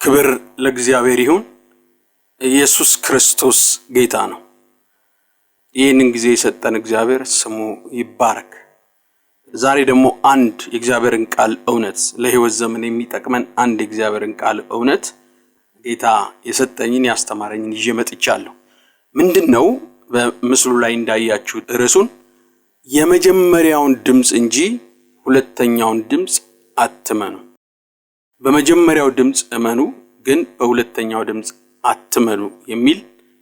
ክብር ለእግዚአብሔር ይሁን። ኢየሱስ ክርስቶስ ጌታ ነው። ይህንን ጊዜ የሰጠን እግዚአብሔር ስሙ ይባረክ። ዛሬ ደግሞ አንድ የእግዚአብሔርን ቃል እውነት ለሕይወት ዘመን የሚጠቅመን አንድ የእግዚአብሔርን ቃል እውነት ጌታ የሰጠኝን ያስተማረኝን ይዤ መጥቻለሁ። ምንድነው? በምስሉ ላይ እንዳያችሁት ርዕሱን የመጀመሪያውን ድምጽ እንጂ ሁለተኛውን ድምጽ አትመኑ። በመጀመሪያው ድምጽ እመኑ ግን በሁለተኛው ድምጽ አትመኑ የሚል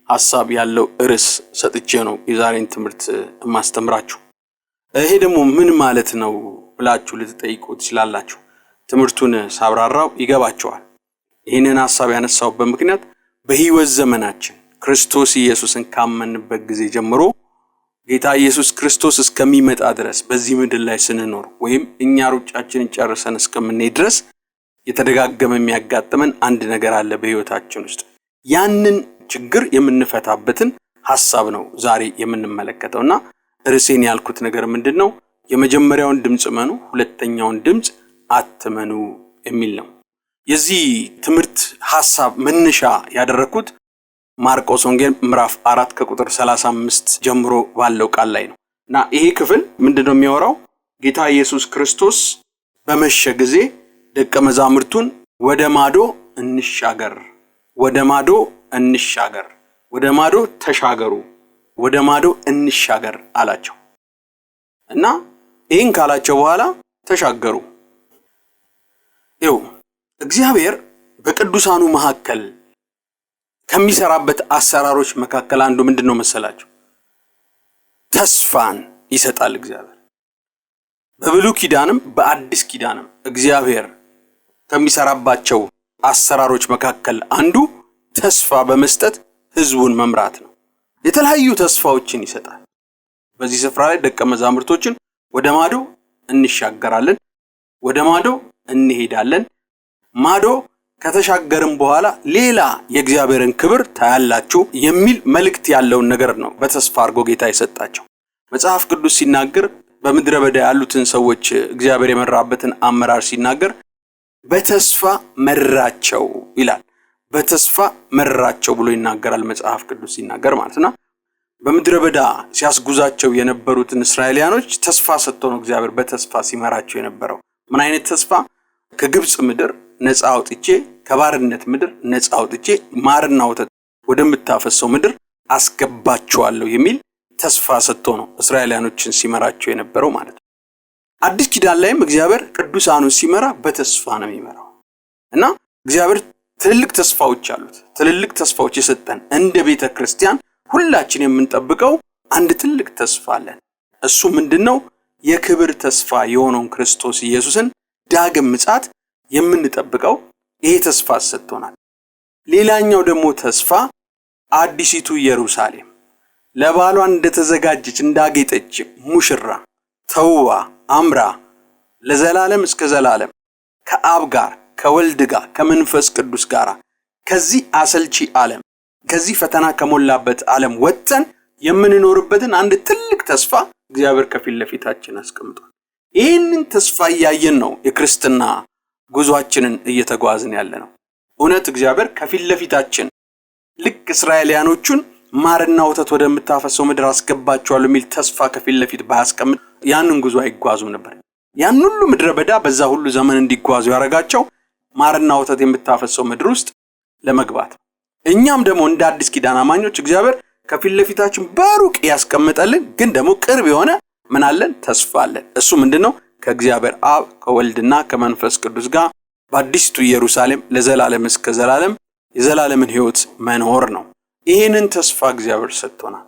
ሐሳብ ያለው ርዕስ ሰጥቼ ነው የዛሬን ትምህርት ማስተምራችሁ። ይሄ ደግሞ ምን ማለት ነው ብላችሁ ልትጠይቁ ትችላላችሁ። ትምህርቱን ሳብራራው ይገባችኋል። ይህንን ሐሳብ ያነሳውበት ምክንያት በሕይወት ዘመናችን ክርስቶስ ኢየሱስን ካመንበት ጊዜ ጀምሮ ጌታ ኢየሱስ ክርስቶስ እስከሚመጣ ድረስ በዚህ ምድር ላይ ስንኖር ወይም እኛ ሩጫችንን ጨርሰን እስከምንሄድ ድረስ የተደጋገመ የሚያጋጥመን አንድ ነገር አለ በሕይወታችን ውስጥ። ያንን ችግር የምንፈታበትን ሐሳብ ነው ዛሬ የምንመለከተውና ርዕሴን ያልኩት ነገር ምንድነው? የመጀመሪያውን ድምጽ እመኑ፣ ሁለተኛውን ድምጽ አትመኑ የሚል ነው። የዚህ ትምህርት ሐሳብ መነሻ ያደረኩት ማርቆስ ወንጌል ምዕራፍ 4 ከቁጥር 35 ጀምሮ ባለው ቃል ላይ ነው። እና ይሄ ክፍል ምንድነው የሚያወራው? ጌታ ኢየሱስ ክርስቶስ በመሸ ጊዜ ደቀ መዛሙርቱን ወደ ማዶ እንሻገር፣ ወደ ማዶ እንሻገር፣ ወደ ማዶ ተሻገሩ፣ ወደ ማዶ እንሻገር አላቸው። እና ይህን ካላቸው በኋላ ተሻገሩ። ይኸው እግዚአብሔር በቅዱሳኑ መካከል ከሚሰራበት አሰራሮች መካከል አንዱ ምንድነው መሰላችሁ? ተስፋን ይሰጣል እግዚአብሔር። በብሉይ ኪዳንም በአዲስ ኪዳንም እግዚአብሔር ከሚሰራባቸው አሰራሮች መካከል አንዱ ተስፋ በመስጠት ህዝቡን መምራት ነው። የተለያዩ ተስፋዎችን ይሰጣል። በዚህ ስፍራ ላይ ደቀ መዛሙርቶችን ወደ ማዶ እንሻገራለን፣ ወደ ማዶ እንሄዳለን፣ ማዶ ከተሻገርን በኋላ ሌላ የእግዚአብሔርን ክብር ታያላችሁ የሚል መልእክት ያለውን ነገር ነው በተስፋ አድርጎ ጌታ የሰጣቸው። መጽሐፍ ቅዱስ ሲናገር በምድረ በዳ ያሉትን ሰዎች እግዚአብሔር የመራበትን አመራር ሲናገር በተስፋ መራቸው ይላል። በተስፋ መራቸው ብሎ ይናገራል መጽሐፍ ቅዱስ ሲናገር ማለትና በምድረ በዳ ሲያስጉዛቸው የነበሩትን እስራኤላውያኖች ተስፋ ሰጥቶ ነው እግዚአብሔር በተስፋ ሲመራቸው የነበረው። ምን አይነት ተስፋ? ከግብጽ ምድር ነፃ አውጥቼ፣ ከባርነት ምድር ነፃ አውጥቼ ማርና ወተት ወደምታፈሰው ምድር አስገባቸዋለሁ የሚል ተስፋ ሰጥቶ ነው እስራኤላውያኖችን ሲመራቸው የነበረው ማለት ነው። አዲስ ኪዳን ላይም እግዚአብሔር ቅዱሳኑን ሲመራ በተስፋ ነው የሚመራው። እና እግዚአብሔር ትልልቅ ተስፋዎች አሉት። ትልልቅ ተስፋዎች የሰጠን እንደ ቤተ ክርስቲያን ሁላችን የምንጠብቀው አንድ ትልቅ ተስፋ አለን። እሱ ምንድነው? የክብር ተስፋ የሆነውን ክርስቶስ ኢየሱስን ዳግም ምጽአት የምንጠብቀው ይሄ ተስፋ ሰጥቶናል። ሌላኛው ደግሞ ተስፋ አዲሲቱ ኢየሩሳሌም ለባሏ እንደተዘጋጀች እንዳጌጠች ሙሽራ ተውባ አምራ ለዘላለም እስከ ዘላለም ከአብ ጋር ከወልድ ጋር ከመንፈስ ቅዱስ ጋር ከዚህ አሰልቺ ዓለም ከዚህ ፈተና ከሞላበት ዓለም ወጥተን የምንኖርበትን አንድ ትልቅ ተስፋ እግዚአብሔር ከፊት ለፊታችን አስቀምጧል። ይህንን ተስፋ እያየን ነው የክርስትና ጉዟችንን እየተጓዝን ያለነው። እውነት እግዚአብሔር ከፊት ለፊታችን ልክ እስራኤላውያኖቹን ማርና ወተት ወደምታፈሰው ምድር አስገባቸዋለሁ የሚል ተስፋ ከፊት ለፊት ባያስቀምጥ ያንን ጉዞ አይጓዙም ነበር። ያን ሁሉ ምድረ በዳ በዛ ሁሉ ዘመን እንዲጓዙ ያደረጋቸው ማርና ወተት የምታፈሰው ምድር ውስጥ ለመግባት። እኛም ደግሞ እንደ አዲስ ኪዳን አማኞች እግዚአብሔር ከፊት ለፊታችን በሩቅ ያስቀምጠልን ግን ደግሞ ቅርብ የሆነ ምን አለን? ተስፋ አለን። እሱ ምንድነው? ከእግዚአብሔር አብ ከወልድና ከመንፈስ ቅዱስ ጋር በአዲስቱ ኢየሩሳሌም ለዘላለም እስከ ዘላለም የዘላለምን ሕይወት መኖር ነው። ይሄንን ተስፋ እግዚአብሔር ሰጥቶናል።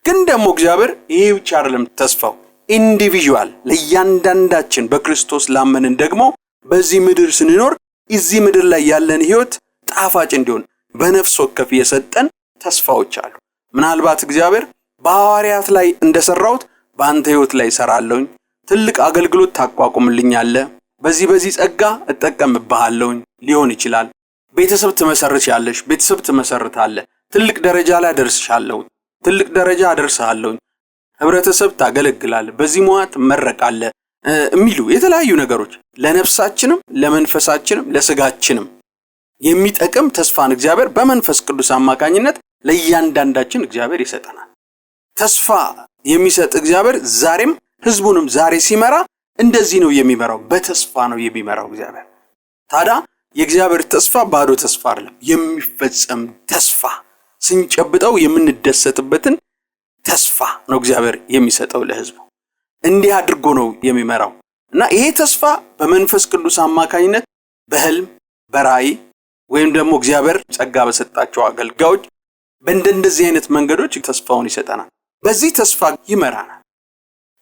ግን ደግሞ እግዚአብሔር ይሄ ብቻ አይደለም ተስፋው፣ ኢንዲቪጁዋል ለእያንዳንዳችን በክርስቶስ ላመንን ደግሞ በዚህ ምድር ስንኖር እዚህ ምድር ላይ ያለን ሕይወት ጣፋጭ እንዲሆን በነፍስ ወከፍ የሰጠን ተስፋዎች አሉ። ምናልባት እግዚአብሔር በሐዋርያት ላይ እንደሰራሁት በአንተ ሕይወት ላይ እሰራለሁኝ፣ ትልቅ አገልግሎት ታቋቁምልኛለህ፣ በዚህ ጸጋ እጠቀምብሃለሁኝ ሊሆን ይችላል። ቤተሰብ ትመሰርቻለሽ፣ ቤተሰብ ትመሰርታለህ፣ ትልቅ ደረጃ ላይ አደርስሻለሁ፣ ትልቅ ደረጃ አደርስሃለሁኝ፣ ህብረተሰብ ታገለግላለህ፣ በዚህ ሙያ ትመረቃለህ የሚሉ የተለያዩ ነገሮች ለነፍሳችንም ለመንፈሳችንም ለስጋችንም የሚጠቅም ተስፋን እግዚአብሔር በመንፈስ ቅዱስ አማካኝነት ለእያንዳንዳችን እግዚአብሔር ይሰጠናል። ተስፋ የሚሰጥ እግዚአብሔር ዛሬም ህዝቡንም ዛሬ ሲመራ እንደዚህ ነው የሚመራው፣ በተስፋ ነው የሚመራው እግዚአብሔር። ታዲያ የእግዚአብሔር ተስፋ ባዶ ተስፋ አይደለም፣ የሚፈጸም ተስፋ፣ ስንጨብጠው የምንደሰትበትን ተስፋ ነው እግዚአብሔር የሚሰጠው ለህዝቡ። እንዲህ አድርጎ ነው የሚመራው እና ይሄ ተስፋ በመንፈስ ቅዱስ አማካኝነት በህልም በራእይ ወይም ደግሞ እግዚአብሔር ጸጋ በሰጣቸው አገልጋዮች በእንደዚህ አይነት መንገዶች ተስፋውን ይሰጠናል። በዚህ ተስፋ ይመራናል።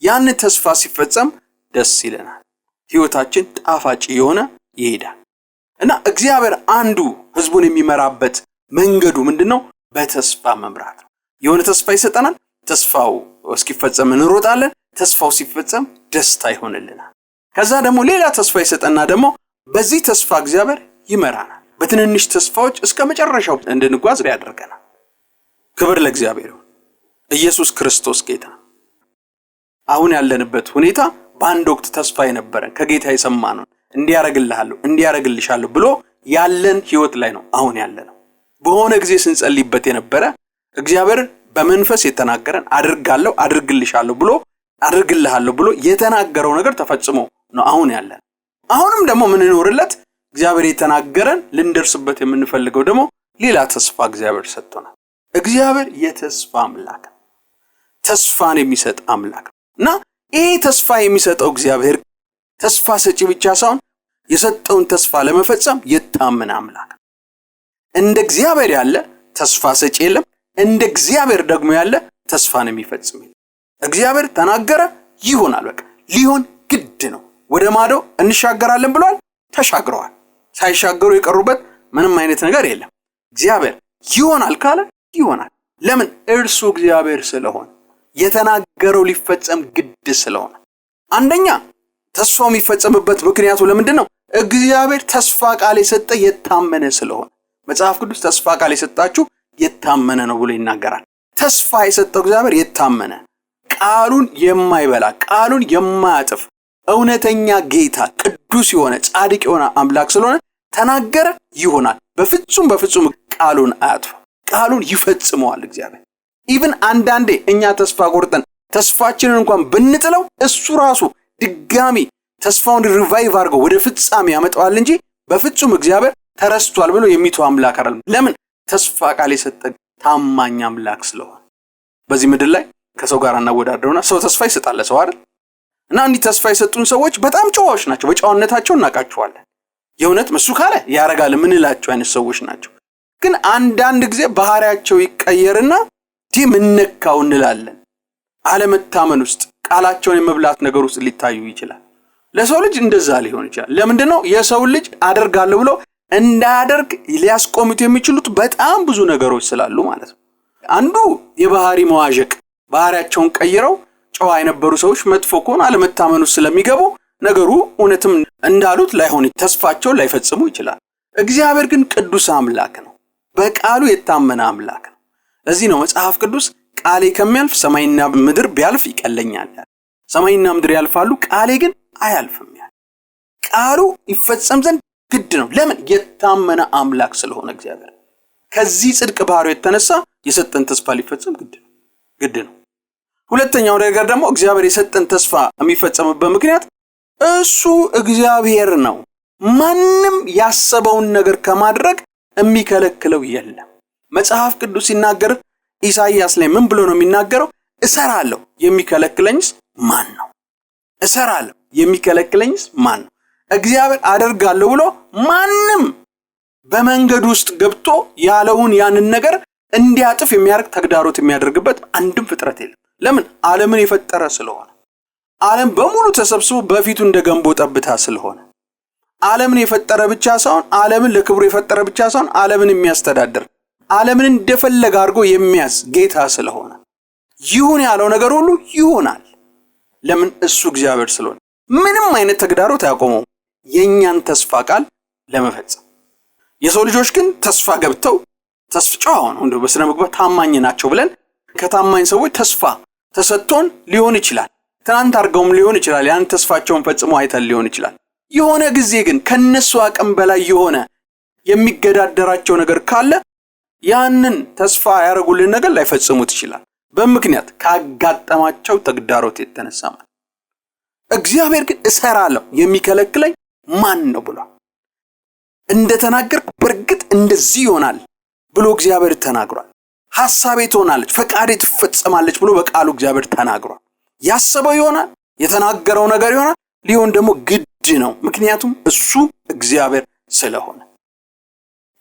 ያን ተስፋ ሲፈጸም ደስ ይለናል። ህይወታችን ጣፋጭ የሆነ ይሄዳል እና እግዚአብሔር አንዱ ህዝቡን የሚመራበት መንገዱ ምንድነው? በተስፋ መምራት ነው። የሆነ ተስፋ ይሰጠናል። ተስፋው እስኪፈጸም እንሮጣለን። ተስፋው ሲፈጸም ደስታ ይሆንልናል። ከዛ ደግሞ ሌላ ተስፋ ይሰጠና ደግሞ በዚህ ተስፋ እግዚአብሔር ይመራናል። በትንንሽ ተስፋዎች እስከ መጨረሻው እንድንጓዝ ያደርገናል። ክብር ለእግዚአብሔር ይሁን። ኢየሱስ ክርስቶስ ጌታ። አሁን ያለንበት ሁኔታ በአንድ ወቅት ተስፋ የነበረን ከጌታ የሰማነው እንዲያረግልሻለሁ ብሎ ያለን ህይወት ላይ ነው አሁን ያለነው። በሆነ ጊዜ ስንጸልይበት የነበረ እግዚአብሔር በመንፈስ የተናገረን አድርግልሻለሁ ብሎ የተናገረው ነገር ተፈጽሞ ነው አሁን ያለን። አሁንም ደግሞ ምን እንኖርለት እግዚአብሔር የተናገረን ልንደርስበት የምንፈልገው ደግሞ ሌላ ተስፋ እግዚአብሔር ሰጥቶናል። እግዚአብሔር የተስፋ አምላክ፣ ተስፋን የሚሰጥ አምላክ እና ይሄ ተስፋ የሚሰጠው እግዚአብሔር ተስፋ ሰጪ ብቻ ሳይሆን የሰጠውን ተስፋ ለመፈጸም የታመነ አምላክ። እንደ እግዚአብሔር ያለ ተስፋ ሰጪ የለም። እንደ እግዚአብሔር ደግሞ ያለ ተስፋን የሚፈጽም የለም። እግዚአብሔር ተናገረ ይሆናል። በቃ ሊሆን ግድ ነው። ወደ ማዶ እንሻገራለን ብሏል፣ ተሻግረዋል። ሳይሻገሩ የቀሩበት ምንም አይነት ነገር የለም። እግዚአብሔር ይሆናል ካለ ይሆናል። ለምን? እርሱ እግዚአብሔር ስለሆነ፣ የተናገረው ሊፈጸም ግድ ስለሆነ። አንደኛ ተስፋው የሚፈጸምበት ምክንያቱ ለምንድነው? እግዚአብሔር ተስፋ ቃል የሰጠ የታመነ ስለሆነ። መጽሐፍ ቅዱስ ተስፋ ቃል የሰጣችሁ የታመነ ነው ብሎ ይናገራል። ተስፋ የሰጠው እግዚአብሔር የታመነ፣ ቃሉን የማይበላ፣ ቃሉን የማያጥፍ እውነተኛ ጌታ፣ ቅዱስ የሆነ ጻድቅ የሆነ አምላክ ስለሆነ ተናገረ ይሆናል። በፍጹም ቃሉን አያጥፍ፣ ቃሉን ይፈጽመዋል እግዚአብሔር። ኢቭን አንዳንዴ እኛ ተስፋ ቆርጠን ተስፋችንን እንኳን ብንጥለው እሱ ራሱ ድጋሚ ተስፋውን ሪቫይቭ አድርጎ ወደ ፍጻሜ ያመጣዋል እንጂ በፍጹም እግዚአብሔር ተረስቷል ብሎ የሚተው አምላክ አይደለም። ለምን? ተስፋ ቃል የሰጠ ታማኝ አምላክ ስለሆነ። በዚህ ምድር ላይ ከሰው ጋር እናወዳደሩና ሰው ተስፋ ይሰጣል ለሰው አይደል? እና እንዲህ ተስፋ የሰጡን ሰዎች በጣም ጨዋዎች ናቸው። በጨዋነታቸው እናቃቸዋለን። የእውነት እሱ ካለ ያረጋል ምንላቸው አይነት ሰዎች ናቸው። ግን አንዳንድ ጊዜ ባህሪያቸው ይቀየርና ምንነካው እንላለን። አለመታመን ውስጥ ቃላቸውን የመብላት ነገር ውስጥ ሊታዩ ይችላል። ለሰው ልጅ እንደዛ ሊሆን ይችላል። ለምንድነው? የሰው ልጅ አደርጋለሁ ብሎ እንዳያደርግ ሊያስቆሙት የሚችሉት በጣም ብዙ ነገሮች ስላሉ ማለት ነው። አንዱ የባህሪ መዋዠቅ፣ ባህሪያቸውን ቀይረው ጨዋ የነበሩ ሰዎች መጥፎ ከሆነ አለመታመኑ ስለሚገቡ ነገሩ እውነትም እንዳሉት ላይሆን፣ ተስፋቸውን ላይፈጽሙ ይችላል። እግዚአብሔር ግን ቅዱስ አምላክ ነው። በቃሉ የታመነ አምላክ ነው። ለዚህ ነው መጽሐፍ ቅዱስ ቃሌ ከሚያልፍ ሰማይና ምድር ቢያልፍ ይቀለኛል። ሰማይና ምድር ያልፋሉ፣ ቃሌ ግን አያልፍም። ቃሉ ይፈጸም ዘንድ ግድ ነው። ለምን? የታመነ አምላክ ስለሆነ እግዚአብሔር። ከዚህ ጽድቅ ባህሪው የተነሳ የሰጠን ተስፋ ሊፈጸም ግድ ነው። ሁለተኛው ነገር ደግሞ እግዚአብሔር የሰጠን ተስፋ የሚፈጸምበት ምክንያት እሱ እግዚአብሔር ነው። ማንም ያሰበውን ነገር ከማድረግ የሚከለክለው የለም። መጽሐፍ ቅዱስ ሲናገር ኢሳይያስ ላይ ምን ብሎ ነው የሚናገረው? እሰራለሁ የሚከለክለኝስ ማን ነው? እሰራለሁ የሚከለክለኝስ ማን ነው? እግዚአብሔር አደርጋለሁ ብሎ ማንም በመንገድ ውስጥ ገብቶ ያለውን ያንን ነገር እንዲያጥፍ የሚያርግ ተግዳሮት የሚያደርግበት አንድም ፍጥረት የለም። ለምን? ዓለምን የፈጠረ ስለሆነ። ዓለም በሙሉ ተሰብስቦ በፊቱ እንደ ገንቦ ጠብታ ስለሆነ። ዓለምን የፈጠረ ብቻ ሳይሆን ዓለምን ለክብሩ የፈጠረ ብቻ ሳይሆን ዓለምን የሚያስተዳድር፣ ዓለምን እንደፈለገ አድርጎ የሚያዝ ጌታ ስለሆነ ይሁን ያለው ነገር ሁሉ ይሆናል። ለምን? እሱ እግዚአብሔር ስለሆነ ምንም አይነት ተግዳሮት አያቆመው የኛን ተስፋ ቃል ለመፈጸም። የሰው ልጆች ግን ተስፋ ገብተው ተስፋው ነው እንደው በስነ ምግባር ታማኝ ናቸው ብለን ከታማኝ ሰዎች ተስፋ ተሰጥቶን ሊሆን ይችላል። ትናንት አርገውም ሊሆን ይችላል። ያን ተስፋቸውን ፈጽሞ አይተን ሊሆን ይችላል። የሆነ ጊዜ ግን ከነሱ አቅም በላይ የሆነ የሚገዳደራቸው ነገር ካለ ያንን ተስፋ ያደረጉልን ነገር ላይፈጽሙት ይችላል። በምክንያት ካጋጠማቸው ተግዳሮት የተነሳ ማለት። እግዚአብሔር ግን እሰራለሁ የሚከለክለኝ ማን ነው ብሏል። እንደተናገርኩ በእርግጥ እንደዚህ ይሆናል ብሎ እግዚአብሔር ተናግሯል። ሐሳቤ ትሆናለች፣ ፈቃዴ ትፈጸማለች ብሎ በቃሉ እግዚአብሔር ተናግሯል። ያሰበው ይሆናል፣ የተናገረው ነገር ይሆናል፣ ሊሆን ደግሞ ግድ ነው። ምክንያቱም እሱ እግዚአብሔር ስለሆነ።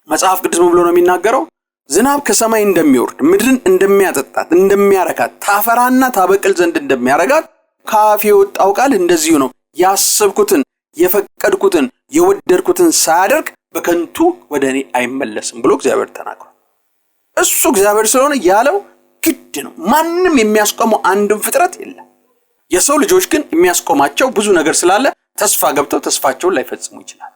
መጽሐፍ ቅዱስ ምን ብሎ ነው የሚናገረው? ዝናብ ከሰማይ እንደሚወርድ ምድርን እንደሚያጠጣት እንደሚያረካት ታፈራና ታበቅል ዘንድ እንደሚያረጋት ከአፌ የወጣው ቃል እንደዚሁ ነው። ያሰብኩትን የፈቀድኩትን የወደድኩትን ሳያደርግ በከንቱ ወደ እኔ አይመለስም ብሎ እግዚአብሔር ተናግሯል። እሱ እግዚአብሔር ስለሆነ ያለው ግድ ነው። ማንም የሚያስቆመው አንድም ፍጥረት የለም። የሰው ልጆች ግን የሚያስቆማቸው ብዙ ነገር ስላለ ተስፋ ገብተው ተስፋቸውን ላይፈጽሙ ይችላል።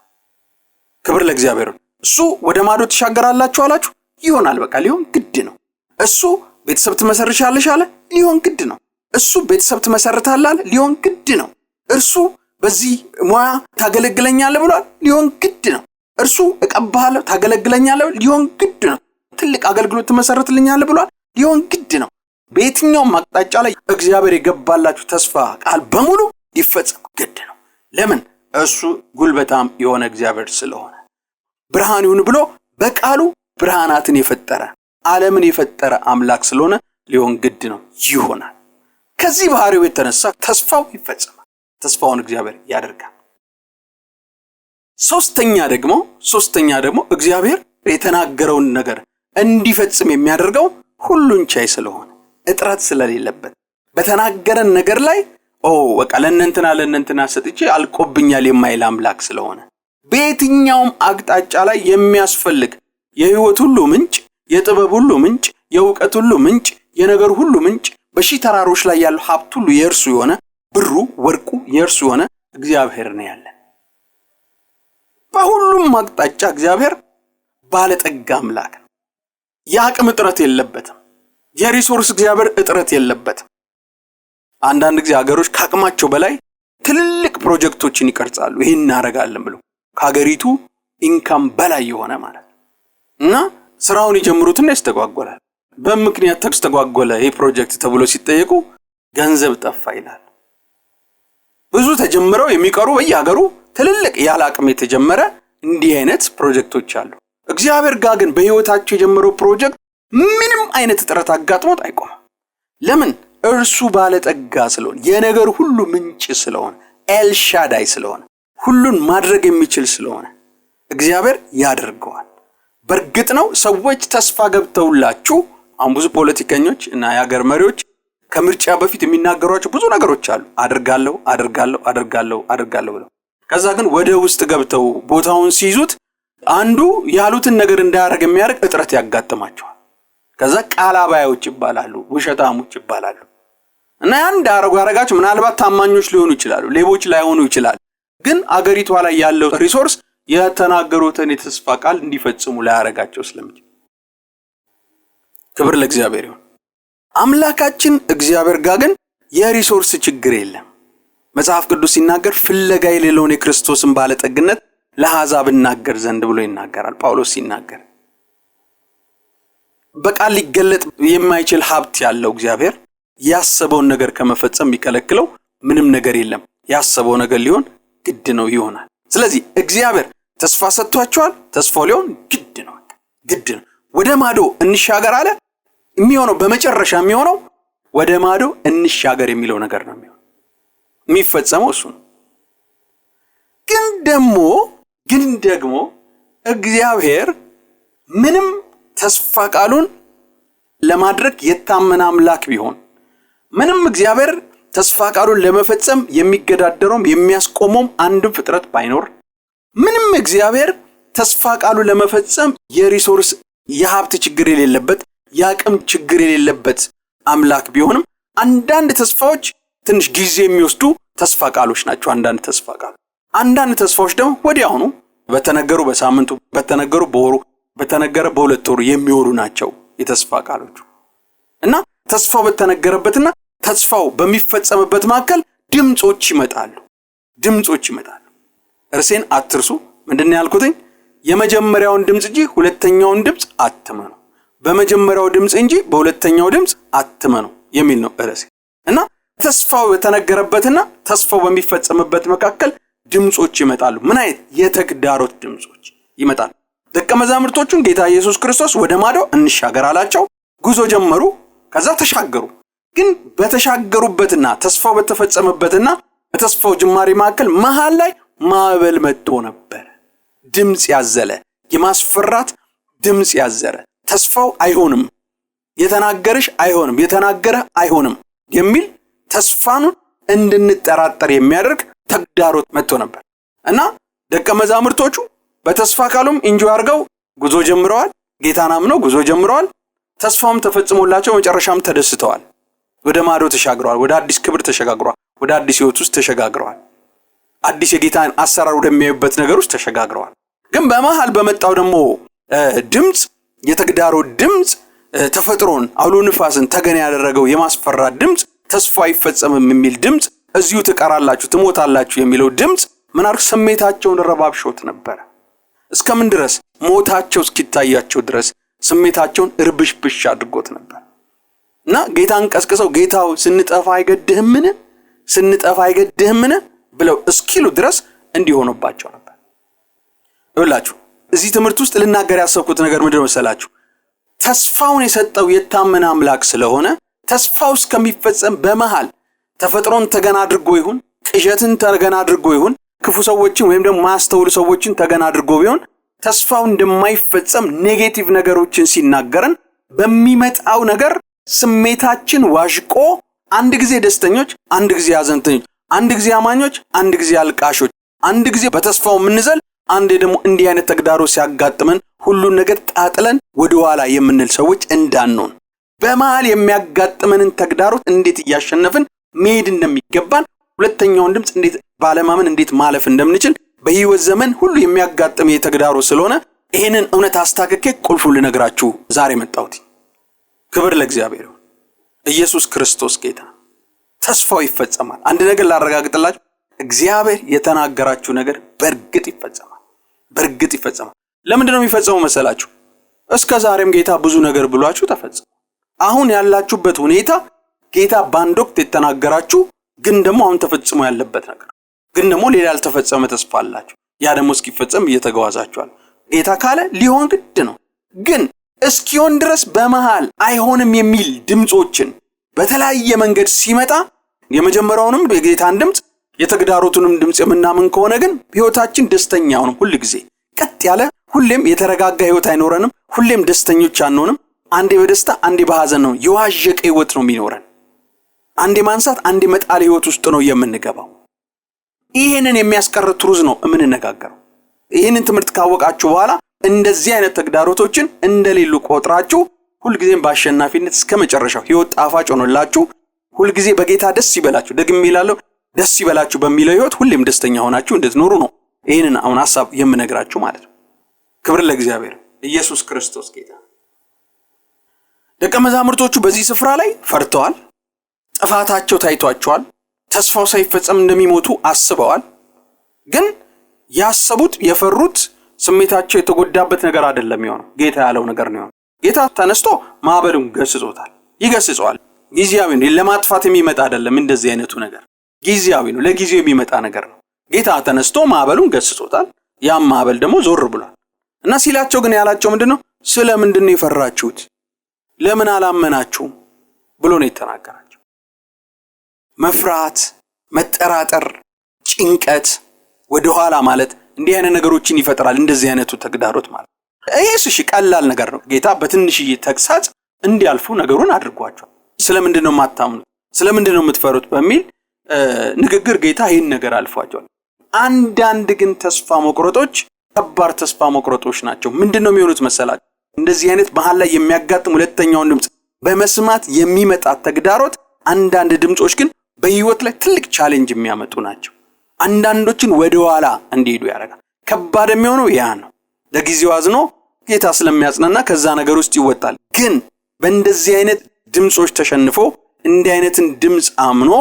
ክብር ለእግዚአብሔር። እሱ ወደ ማዶ ትሻገራላችሁ አላችሁ፣ ይሆናል፣ በቃ ሊሆን ግድ ነው። እሱ ቤተሰብ ትመሰርሻለሽ አለ፣ ሊሆን ግድ ነው። እሱ ቤተሰብ ትመሰርታለህ አለ፣ ሊሆን ግድ ነው። እርሱ በዚህ ሙያ ታገለግለኛለህ ብሏል፣ ሊሆን ግድ ነው። እርሱ እቀባሃለሁ ታገለግለኛለህ፣ ሊሆን ግድ ነው። ትልቅ አገልግሎት ትመሰርትልኛለህ ብሏል፣ ሊሆን ግድ ነው። በየትኛውም አቅጣጫ ላይ እግዚአብሔር የገባላችሁ ተስፋ ቃል በሙሉ ይፈጸም ግድ ነው። ለምን? እሱ ጉልበታም የሆነ እግዚአብሔር ስለሆነ። ብርሃን ይሁን ብሎ በቃሉ ብርሃናትን የፈጠረ ዓለምን የፈጠረ አምላክ ስለሆነ ሊሆን ግድ ነው፣ ይሆናል። ከዚህ ባህሪው የተነሳ ተስፋው ይፈጸማል። ተስፋውን እግዚአብሔር ያደርጋል። ሶስተኛ ደግሞ እግዚአብሔር የተናገረውን ነገር እንዲፈጽም የሚያደርገው ሁሉን ቻይ ስለሆነ እጥረት ስለሌለበት በተናገረን ነገር ላይ በቃ ለእነንትና ሰጥቼ አልቆብኛል የማይል አምላክ ስለሆነ በየትኛውም አቅጣጫ ላይ የሚያስፈልግ የህይወት ሁሉ ምንጭ፣ የጥበብ ሁሉ ምንጭ፣ የእውቀት ሁሉ ምንጭ፣ የነገር ሁሉ ምንጭ፣ በሺህ ተራሮች ላይ ያለው ሀብት ሁሉ የእርሱ የሆነ ብሩ ወርቁ የእርሱ የሆነ እግዚአብሔር ነው ያለ። በሁሉም አቅጣጫ እግዚአብሔር ባለጠጋ አምላክ ነው። የአቅም እጥረት የለበትም። የሪሶርስ እግዚአብሔር እጥረት የለበትም። አንዳንድ ጊዜ ሀገሮች ከአቅማቸው በላይ ትልልቅ ፕሮጀክቶችን ይቀርጻሉ። ይሄን እናደርጋለን ብለው ከሀገሪቱ ኢንካም በላይ የሆነ ማለት እና ስራውን ይጀምሩትና ያስተጓጎላል። በምክንያት ተስተጓጎለ ይሄ ፕሮጀክት ተብሎ ሲጠየቁ ገንዘብ ጠፋ ይላል። ብዙ ተጀምረው የሚቀሩ በየሀገሩ ትልልቅ ያለ አቅም የተጀመረ እንዲህ አይነት ፕሮጀክቶች አሉ። እግዚአብሔር ጋር ግን በህይወታቸው የጀመረው ፕሮጀክት ምንም አይነት እጥረት አጋጥሞት አይቆምም። ለምን? እርሱ ባለጠጋ ስለሆነ፣ የነገር ሁሉ ምንጭ ስለሆነ፣ ኤልሻዳይ ስለሆነ፣ ሁሉን ማድረግ የሚችል ስለሆነ እግዚአብሔር ያደርገዋል። በእርግጥ ነው ሰዎች ተስፋ ገብተውላችሁ አሁን ብዙ ፖለቲከኞች እና የሀገር መሪዎች ከምርጫ በፊት የሚናገሯቸው ብዙ ነገሮች አሉ። አደርጋለሁ ብለው ከዛ ግን ወደ ውስጥ ገብተው ቦታውን ሲይዙት አንዱ ያሉትን ነገር እንዳያደርግ የሚያደርግ እጥረት ያጋጥማቸዋል። ከዛ ቃላባዮች ይባላሉ፣ ውሸታሞች ይባላሉ። እና ያን ያረጋቸው ምናልባት ታማኞች ሊሆኑ ይችላሉ፣ ሌቦች ላይሆኑ ይችላሉ። ግን አገሪቷ ላይ ያለው ሪሶርስ የተናገሩትን የተስፋ ቃል እንዲፈጽሙ ላያረጋቸው ስለሚችል ክብር ለእግዚአብሔር ይሁን። አምላካችን እግዚአብሔር ጋር ግን የሪሶርስ ችግር የለም። መጽሐፍ ቅዱስ ሲናገር ፍለጋ የሌለውን የክርስቶስን ባለጠግነት ለአሕዛብ እናገር ዘንድ ብሎ ይናገራል። ጳውሎስ ሲናገር በቃል ሊገለጥ የማይችል ሀብት ያለው እግዚአብሔር ያሰበውን ነገር ከመፈጸም የሚከለክለው ምንም ነገር የለም። ያሰበው ነገር ሊሆን ግድ ነው፣ ይሆናል። ስለዚህ እግዚአብሔር ተስፋ ሰጥቷቸዋል። ተስፋው ሊሆን ግድ ነው። ወደ ማዶ እንሻገር አለ። የሚሆነው በመጨረሻ የሚሆነው ወደ ማዶ እንሻገር የሚለው ነገር ነው የሚፈጸመው እሱ ነው። ግን ደግሞ እግዚአብሔር ምንም ተስፋ ቃሉን ለማድረግ የታመነ አምላክ ቢሆን፣ ምንም እግዚአብሔር ተስፋ ቃሉን ለመፈጸም የሚገዳደረውም የሚያስቆመውም አንድም ፍጥረት ባይኖር፣ ምንም እግዚአብሔር ተስፋ ቃሉን ለመፈጸም የሪሶርስ የሀብት ችግር የሌለበት የአቅም ችግር የሌለበት አምላክ ቢሆንም አንዳንድ ተስፋዎች ትንሽ ጊዜ የሚወስዱ ተስፋ ቃሎች ናቸው። አንዳንድ ተስፋዎች ደግሞ ወዲያውኑ በተነገሩ በሳምንቱ በተነገሩ በወሩ በተነገረ በሁለት ወሩ የሚሆኑ ናቸው የተስፋ ቃሎቹ። እና ተስፋው በተነገረበትና ተስፋው በሚፈጸምበት መካከል ድምጾች ይመጣሉ። እርሴን አትርሱ። ምንድነው ያልኩትኝ? የመጀመሪያውን ድምጽ እንጂ ሁለተኛውን ድምጽ አትመኑ፣ በመጀመሪያው ድምጽ እንጂ በሁለተኛው ድምጽ አትመኑ የሚል ነው ርዕሴ። እና ተስፋው የተነገረበትና ተስፋው በሚፈጸምበት መካከል ድምጾች ይመጣሉ። ምን አይነት የተግዳሮት ድምጾች ይመጣሉ? ደቀ መዛሙርቶቹን ጌታ ኢየሱስ ክርስቶስ ወደ ማዶ እንሻገር አላቸው። ጉዞ ጀመሩ። ከዛ ተሻገሩ። ግን በተሻገሩበትና ተስፋው በተፈጸመበትና በተስፋው ጅማሬ መካከል መሃል ላይ ማዕበል መጥቶ ነበር። ድምጽ ያዘለ፣ የማስፈራት ድምጽ ያዘለ፣ ተስፋው አይሆንም፣ የተናገረሽ አይሆንም፣ የተናገረ አይሆንም የሚል ተስፋን እንድንጠራጠር የሚያደርግ ተግዳሮት መጥቶ ነበር እና ደቀ መዛሙርቶቹ በተስፋ ቃሉም ኢንጆይ አድርገው ጉዞ ጀምረዋል። ጌታን አምነው ጉዞ ጀምረዋል። ተስፋውም ተፈጽሞላቸው መጨረሻም ተደስተዋል። ወደ ማዶ ተሻግረዋል። ወደ አዲስ ክብር ተሸጋግረዋል። ወደ አዲስ ሕይወት ውስጥ ተሸጋግረዋል። አዲስ የጌታን አሰራር ወደሚያዩበት ነገር ውስጥ ተሸጋግረዋል። ግን በመሃል በመጣው ደግሞ ድምጽ፣ የተግዳሮት ድምጽ፣ ተፈጥሮን አውሎ ንፋስን ተገን ያደረገው የማስፈራት ድምጽ፣ ተስፋ አይፈጸምም የሚል ድምጽ፣ እዚሁ ትቀራላችሁ ትሞታላችሁ የሚለው ድምጽ ምን አርክ ስሜታቸውን ረባብሾት ነበር። እስከምን ድረስ? ሞታቸው እስኪታያቸው ድረስ ስሜታቸውን እርብሽብሽ አድርጎት ነበር። እና ጌታን ቀስቅሰው ጌታው ስንጠፋ አይገድህምን? ስንጠፋ አይገድህምን ብለው እስኪሉ ድረስ እንዲሆኑባቸው ነበር። ይኸውላችሁ እዚህ ትምህርት ውስጥ ልናገር ያሰብኩት ነገር ምንድነው መሰላችሁ? ተስፋውን የሰጠው የታመነ አምላክ ስለሆነ ተስፋው እስከሚፈጸም በመሃል ተፈጥሮን ተገና አድርጎ ይሁን ቅዠትን ተገና አድርጎ ይሁን ክፉ ሰዎችን ወይም ደግሞ ማስተውሉ ሰዎችን ተገና አድርጎ ቢሆን ተስፋው እንደማይፈጸም ኔጌቲቭ ነገሮችን ሲናገረን በሚመጣው ነገር ስሜታችን ዋዥቆ አንድ ጊዜ ደስተኞች፣ አንድ ጊዜ ሐዘንተኞች፣ አንድ ጊዜ አማኞች፣ አንድ ጊዜ አልቃሾች፣ አንድ ጊዜ በተስፋው የምንዘል፣ አንድ ደግሞ እንዲህ አይነት ተግዳሮት ሲያጋጥመን ሁሉን ነገር ጣጥለን ወደ ኋላ የምንል ሰዎች እንዳንሆን በመሃል የሚያጋጥመንን ተግዳሮት እንዴት እያሸነፍን መሄድ እንደሚገባን ሁለተኛውን ድምጽ እንዴት ባለማመን እንዴት ማለፍ እንደምንችል በህይወት ዘመን ሁሉ የሚያጋጥም የተግዳሮት ስለሆነ ይሄንን እውነት አስታክኬ ቁልፉን ልነግራችሁ ዛሬ መጣሁት። ክብር ለእግዚአብሔር። ኢየሱስ ክርስቶስ ጌታ። ተስፋው ይፈጸማል። አንድ ነገር ላረጋግጥላችሁ፣ እግዚአብሔር የተናገራችሁ ነገር በእርግጥ ይፈጸማል። በእርግጥ ይፈጸማል። ለምንድን ነው የሚፈጸመው መሰላችሁ? እስከ ዛሬም ጌታ ብዙ ነገር ብሏችሁ ተፈጸመ። አሁን ያላችሁበት ሁኔታ ጌታ በአንድ ወቅት የተናገራችሁ ግን ደግሞ አሁን ተፈጽሞ ያለበት ነገር ግን ደግሞ ሌላ ያልተፈጸመ ተስፋ አላችሁ። ያ ደግሞ እስኪፈጸም እየተጓዛችኋል። ጌታ ካለ ሊሆን ግድ ነው። ግን እስኪሆን ድረስ በመሃል አይሆንም የሚል ድምጾችን በተለያየ መንገድ ሲመጣ የመጀመሪያውንም የጌታን ድምጽ የተግዳሮቱንም ድምጽ የምናምን ከሆነ ግን ህይወታችን ደስተኛ ሆነም ሁሉ ጊዜ ቀጥ ያለ ሁሌም የተረጋጋ ህይወት አይኖረንም። ሁሌም ደስተኞች አንሆንም። አንዴ በደስታ አንዴ በሐዘን ነው የዋዠቀ ህይወት ነው የሚኖረን። አንዴ ማንሳት አንዴ መጣል ህይወት ውስጥ ነው የምንገባው። ይሄንን የሚያስቀር ትሩዝ ነው የምንነጋገረው። ይሄንን ትምህርት ካወቃችሁ በኋላ እንደዚህ አይነት ተግዳሮቶችን እንደሌሉ ቆጥራችሁ ሁሉ ጊዜም በአሸናፊነት እስከመጨረሻው ህይወት ጣፋጭ ሆኖላችሁ ሁሉ ጊዜ በጌታ ደስ ይበላችሁ፣ ደግሜ እላለሁ ደስ ይበላችሁ በሚለው ህይወት ሁሌም ደስተኛ ሆናችሁ እንድትኖሩ ነው ይሄንን አሁን ሐሳብ የምነግራችሁ ማለት ነው። ክብር ለእግዚአብሔር። ኢየሱስ ክርስቶስ ጌታ። ደቀ መዛሙርቶቹ በዚህ ስፍራ ላይ ፈርተዋል። ጥፋታቸው ታይቷቸዋል። ተስፋው ሳይፈጸም እንደሚሞቱ አስበዋል። ግን ያሰቡት የፈሩት ስሜታቸው የተጎዳበት ነገር አይደለም የሆነው፣ ጌታ ያለው ነገር ነው። ጌታ ተነስቶ ማዕበሉን ገስጾታል፣ ይገስጸዋል። ጊዜያዊ ነው፣ ለማጥፋት የሚመጣ አይደለም። እንደዚህ አይነቱ ነገር ጊዜያዊ ነው፣ ለጊዜው የሚመጣ ነገር ነው። ጌታ ተነስቶ ማዕበሉን ገስጾታል። ያም ማዕበል ደግሞ ዞር ብሏል። እና ሲላቸው ግን ያላቸው ምንድነው? ስለምንድነው የፈራችሁት? ለምን አላመናችሁም ብሎ ነው የተናገራቸው። መፍራት፣ መጠራጠር፣ ጭንቀት፣ ወደ ኋላ ማለት እንዲህ አይነት ነገሮችን ይፈጥራል። እንደዚህ አይነቱ ተግዳሮት ማለት ይሄስ ቀላል ነገር ነው። ጌታ በትንሽዬ ተግሳጽ እንዲያልፉ ነገሩን አድርጓቸው። ስለምንድነው የማታምኑት? ስለምንድነው የምትፈሩት? በሚል ንግግር ጌታ ይሄን ነገር አልፏቸዋል። አንዳንድ ግን ተስፋ መቁረጦች ከባድ ተስፋ መቁረጦች ናቸው። ምንድነው የሚሆኑት መሰላችሁ? እንደዚህ አይነት መሃል ላይ የሚያጋጥም ሁለተኛውን ድምጽ በመስማት የሚመጣ ተግዳሮት አንዳንድ ድምጾች ግን በህይወት ላይ ትልቅ ቻሌንጅ የሚያመጡ ናቸው። አንዳንዶችን ወደ ኋላ እንዲሄዱ ያደርጋል። ከባድ የሚሆነው ያ ነው። ለጊዜው አዝኖ ጌታ ስለሚያጽናና ከዛ ነገር ውስጥ ይወጣል። ግን በእንደዚህ አይነት ድምጾች ተሸንፎ እንዲህ አይነትን ድምጽ አምኖ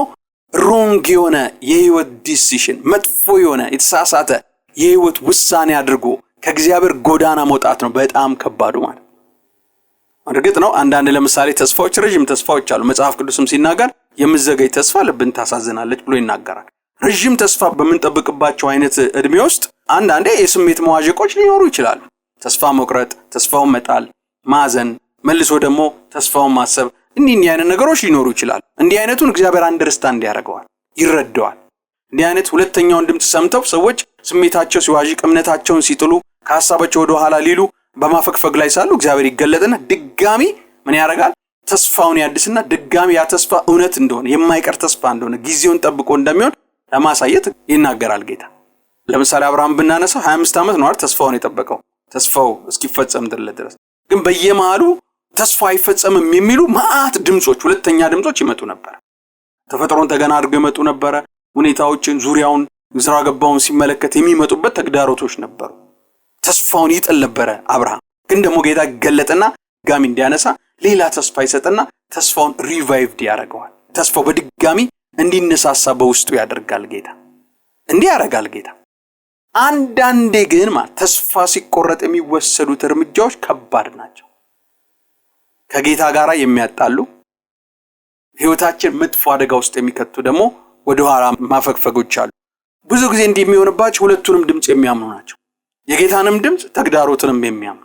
ሮንግ የሆነ የህይወት ዲሲሽን፣ መጥፎ የሆነ የተሳሳተ የህይወት ውሳኔ አድርጎ ከእግዚአብሔር ጎዳና መውጣት ነው በጣም ከባዱ ማለት። እርግጥ ነው አንዳንድ ለምሳሌ ተስፋዎች ረጅም ተስፋዎች አሉ። መጽሐፍ ቅዱስም ሲናገር የምዘገይ ተስፋ ልብን ታሳዝናለች ብሎ ይናገራል። ረጅም ተስፋ በምንጠብቅባቸው አይነት እድሜ ውስጥ አንዳንዴ የስሜት መዋዠቆች ሊኖሩ ይችላሉ። ተስፋ መቁረጥ፣ ተስፋውን መጣል፣ ማዘን፣ መልሶ ደግሞ ተስፋውን ማሰብ፣ እንዲህ አይነት ነገሮች ሊኖሩ ይችላሉ። እንዲህ አይነቱን እግዚአብሔር አንደርስታንድ ያደርገዋል፣ ይረዳዋል። እንዲህ አይነት ሁለተኛውን ድምጽ ሰምተው ሰዎች ስሜታቸው ሲዋዥቅ፣ እምነታቸውን ሲጥሉ፣ ከሐሳባቸው ወደ ኋላ ሊሉ በማፈግፈግ ላይ ሳሉ እግዚአብሔር ይገለጥና ድጋሚ ምን ያደርጋል? ተስፋውን ያድስና ድጋሚ ያ ተስፋ እውነት እንደሆነ የማይቀር ተስፋ እንደሆነ ጊዜውን ጠብቆ እንደሚሆን ለማሳየት ይናገራል ጌታ። ለምሳሌ አብርሃም ብናነሳው 25 ዓመት ነው ተስፋውን የጠበቀው ተስፋው እስኪፈጸም ድረስ። ግን በየመሃሉ ተስፋው አይፈጸምም የሚሉ ማአት ድምጾች፣ ሁለተኛ ድምጾች ይመጡ ነበር። ተፈጥሮን ተገና አድርገው ይመጡ ነበር። ሁኔታዎችን ዙሪያውን ግራ ገባውን ሲመለከት የሚመጡበት ተግዳሮቶች ነበሩ። ተስፋውን ይጥል ነበር አብርሃም። ግን ደግሞ ጌታ ገለጠና ድጋሚ እንዲያነሳ ሌላ ተስፋ ይሰጥና ተስፋውን ሪቫይቭድ ያደርገዋል። ተስፋው በድጋሚ እንዲነሳሳ በውስጡ ያደርጋል ጌታ። እንዲህ ያደርጋል ጌታ። አንዳንዴ ግን ተስፋ ሲቆረጥ የሚወሰዱት እርምጃዎች ከባድ ናቸው። ከጌታ ጋር የሚያጣሉ፣ ህይወታችን መጥፎ አደጋ ውስጥ የሚከቱ ደግሞ ወደ ኋላ ማፈግፈጎች አሉ። ብዙ ጊዜ እንዲህ የሚሆንባቸው ሁለቱንም ድምጽ የሚያምኑ ናቸው። የጌታንም ድምጽ ተግዳሮትንም የሚያምኑ።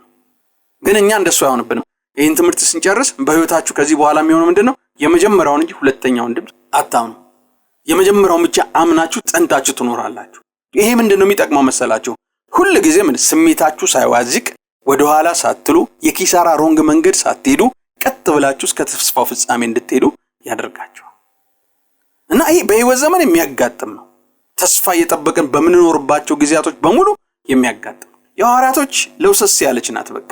ግን እኛ እንደሱ አይሆንብንም። ይህን ትምህርት ስንጨርስ በህይወታችሁ ከዚህ በኋላ የሚሆነው ምንድነው? የመጀመሪያውን እንጂ ሁለተኛውን ድምጽ አታምኑ። የመጀመሪያውን ብቻ አምናችሁ ጸንታችሁ ትኖራላችሁ። ይሄ ምንድነው የሚጠቅመው መሰላችሁ? ሁሉ ጊዜ ስሜታችሁ ሳይዋዝቅ ወደ ኋላ ሳትሉ የኪሳራ ሮንግ መንገድ ሳትሄዱ ቀጥ ብላችሁ እስከ ተስፋው ፍጻሜ እንድትሄዱ ያደርጋችኋል። እና ይሄ በህይወት ዘመን የሚያጋጥም ነው። ተስፋ እየጠበቅን በምንኖርባቸው ጊዜያቶች በሙሉ የሚያጋጥም። የሐዋርያቶች ለውሰስ ያለች ናት። በቃ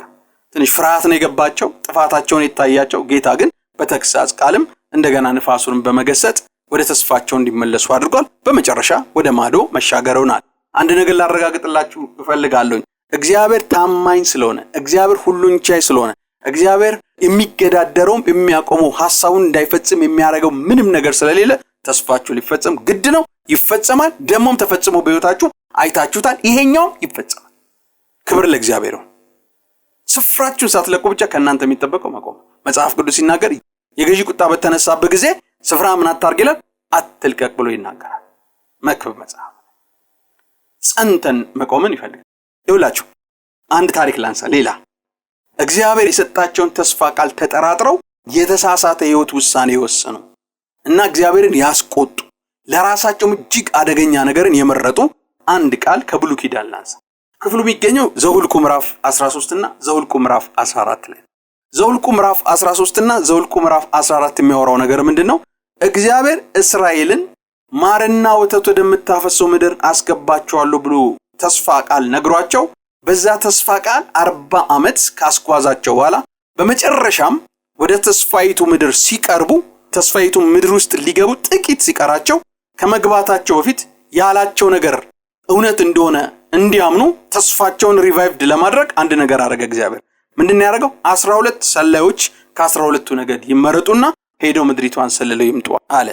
ትንሽ ፍርሃት ነው የገባቸው፣ ጥፋታቸውን የታያቸው። ጌታ ግን በተግሳጽ ቃልም እንደገና ንፋሱን በመገሰጽ ወደ ተስፋቸው እንዲመለሱ አድርጓል። በመጨረሻ ወደ ማዶ መሻገረውናል። አንድ ነገር ላረጋግጥላችሁ እፈልጋለሁ። እግዚአብሔር ታማኝ ስለሆነ፣ እግዚአብሔር ሁሉን ቻይ ስለሆነ፣ እግዚአብሔር የሚገዳደረውም የሚያቆመው ሐሳቡን እንዳይፈጽም የሚያደርገው ምንም ነገር ስለሌለ ተስፋችሁ ሊፈጸም ግድ ነው። ይፈጸማል። ደሞም ተፈጽሞ በህይወታችሁ አይታችሁታል። ይሄኛውም ይፈጸማል። ክብር ለእግዚአብሔር ነው። ስፍራችሁን ሳትለቁ ብቻ ከእናንተ የሚጠበቀው መቆም። መጽሐፍ ቅዱስ ሲናገር የገዢ ቁጣ በተነሳበት ጊዜ ስፍራ ምን አታርግ ይላል? አትልቀቅ ብሎ ይናገራል። መክብብ መጽሐፍ ጸንተን መቆምን ይፈልጋል። ይኸውላችሁ አንድ ታሪክ ላንሳ። ሌላ እግዚአብሔር የሰጣቸውን ተስፋ ቃል ተጠራጥረው የተሳሳተ ህይወት ውሳኔ የወሰኑ እና እግዚአብሔርን ያስቆጡ ለራሳቸው እጅግ አደገኛ ነገርን የመረጡ አንድ ቃል ከብሉይ ኪዳን ላንሳ። ክፍሉ የሚገኘው ዘኍልቍ ምዕራፍ 13 እና ዘኍልቍ ምዕራፍ 14 ላይ። ዘኍልቍ ምዕራፍ 13 እና ዘኍልቍ ምዕራፍ 14 የሚያወራው ነገር ምንድነው? እግዚአብሔር እስራኤልን ማርና ወተት ወደምታፈሰው ምድር አስገባቸዋለሁ ብሎ ተስፋ ቃል ነግሯቸው በዛ ተስፋ ቃል 40 ዓመት ካስጓዛቸው በኋላ በመጨረሻም ወደ ተስፋይቱ ምድር ሲቀርቡ ተስፋይቱ ምድር ውስጥ ሊገቡ ጥቂት ሲቀራቸው ከመግባታቸው በፊት ያላቸው ነገር እውነት እንደሆነ እንዲያምኑ ተስፋቸውን ሪቫይቭድ ለማድረግ አንድ ነገር አደረገ እግዚአብሔር። ምንድነው ያደረገው? 12 ሰላዮች ከ12ቱ ነገድ ይመረጡና ሄደው ምድሪቷን ሰልለው ይምጡ አለ።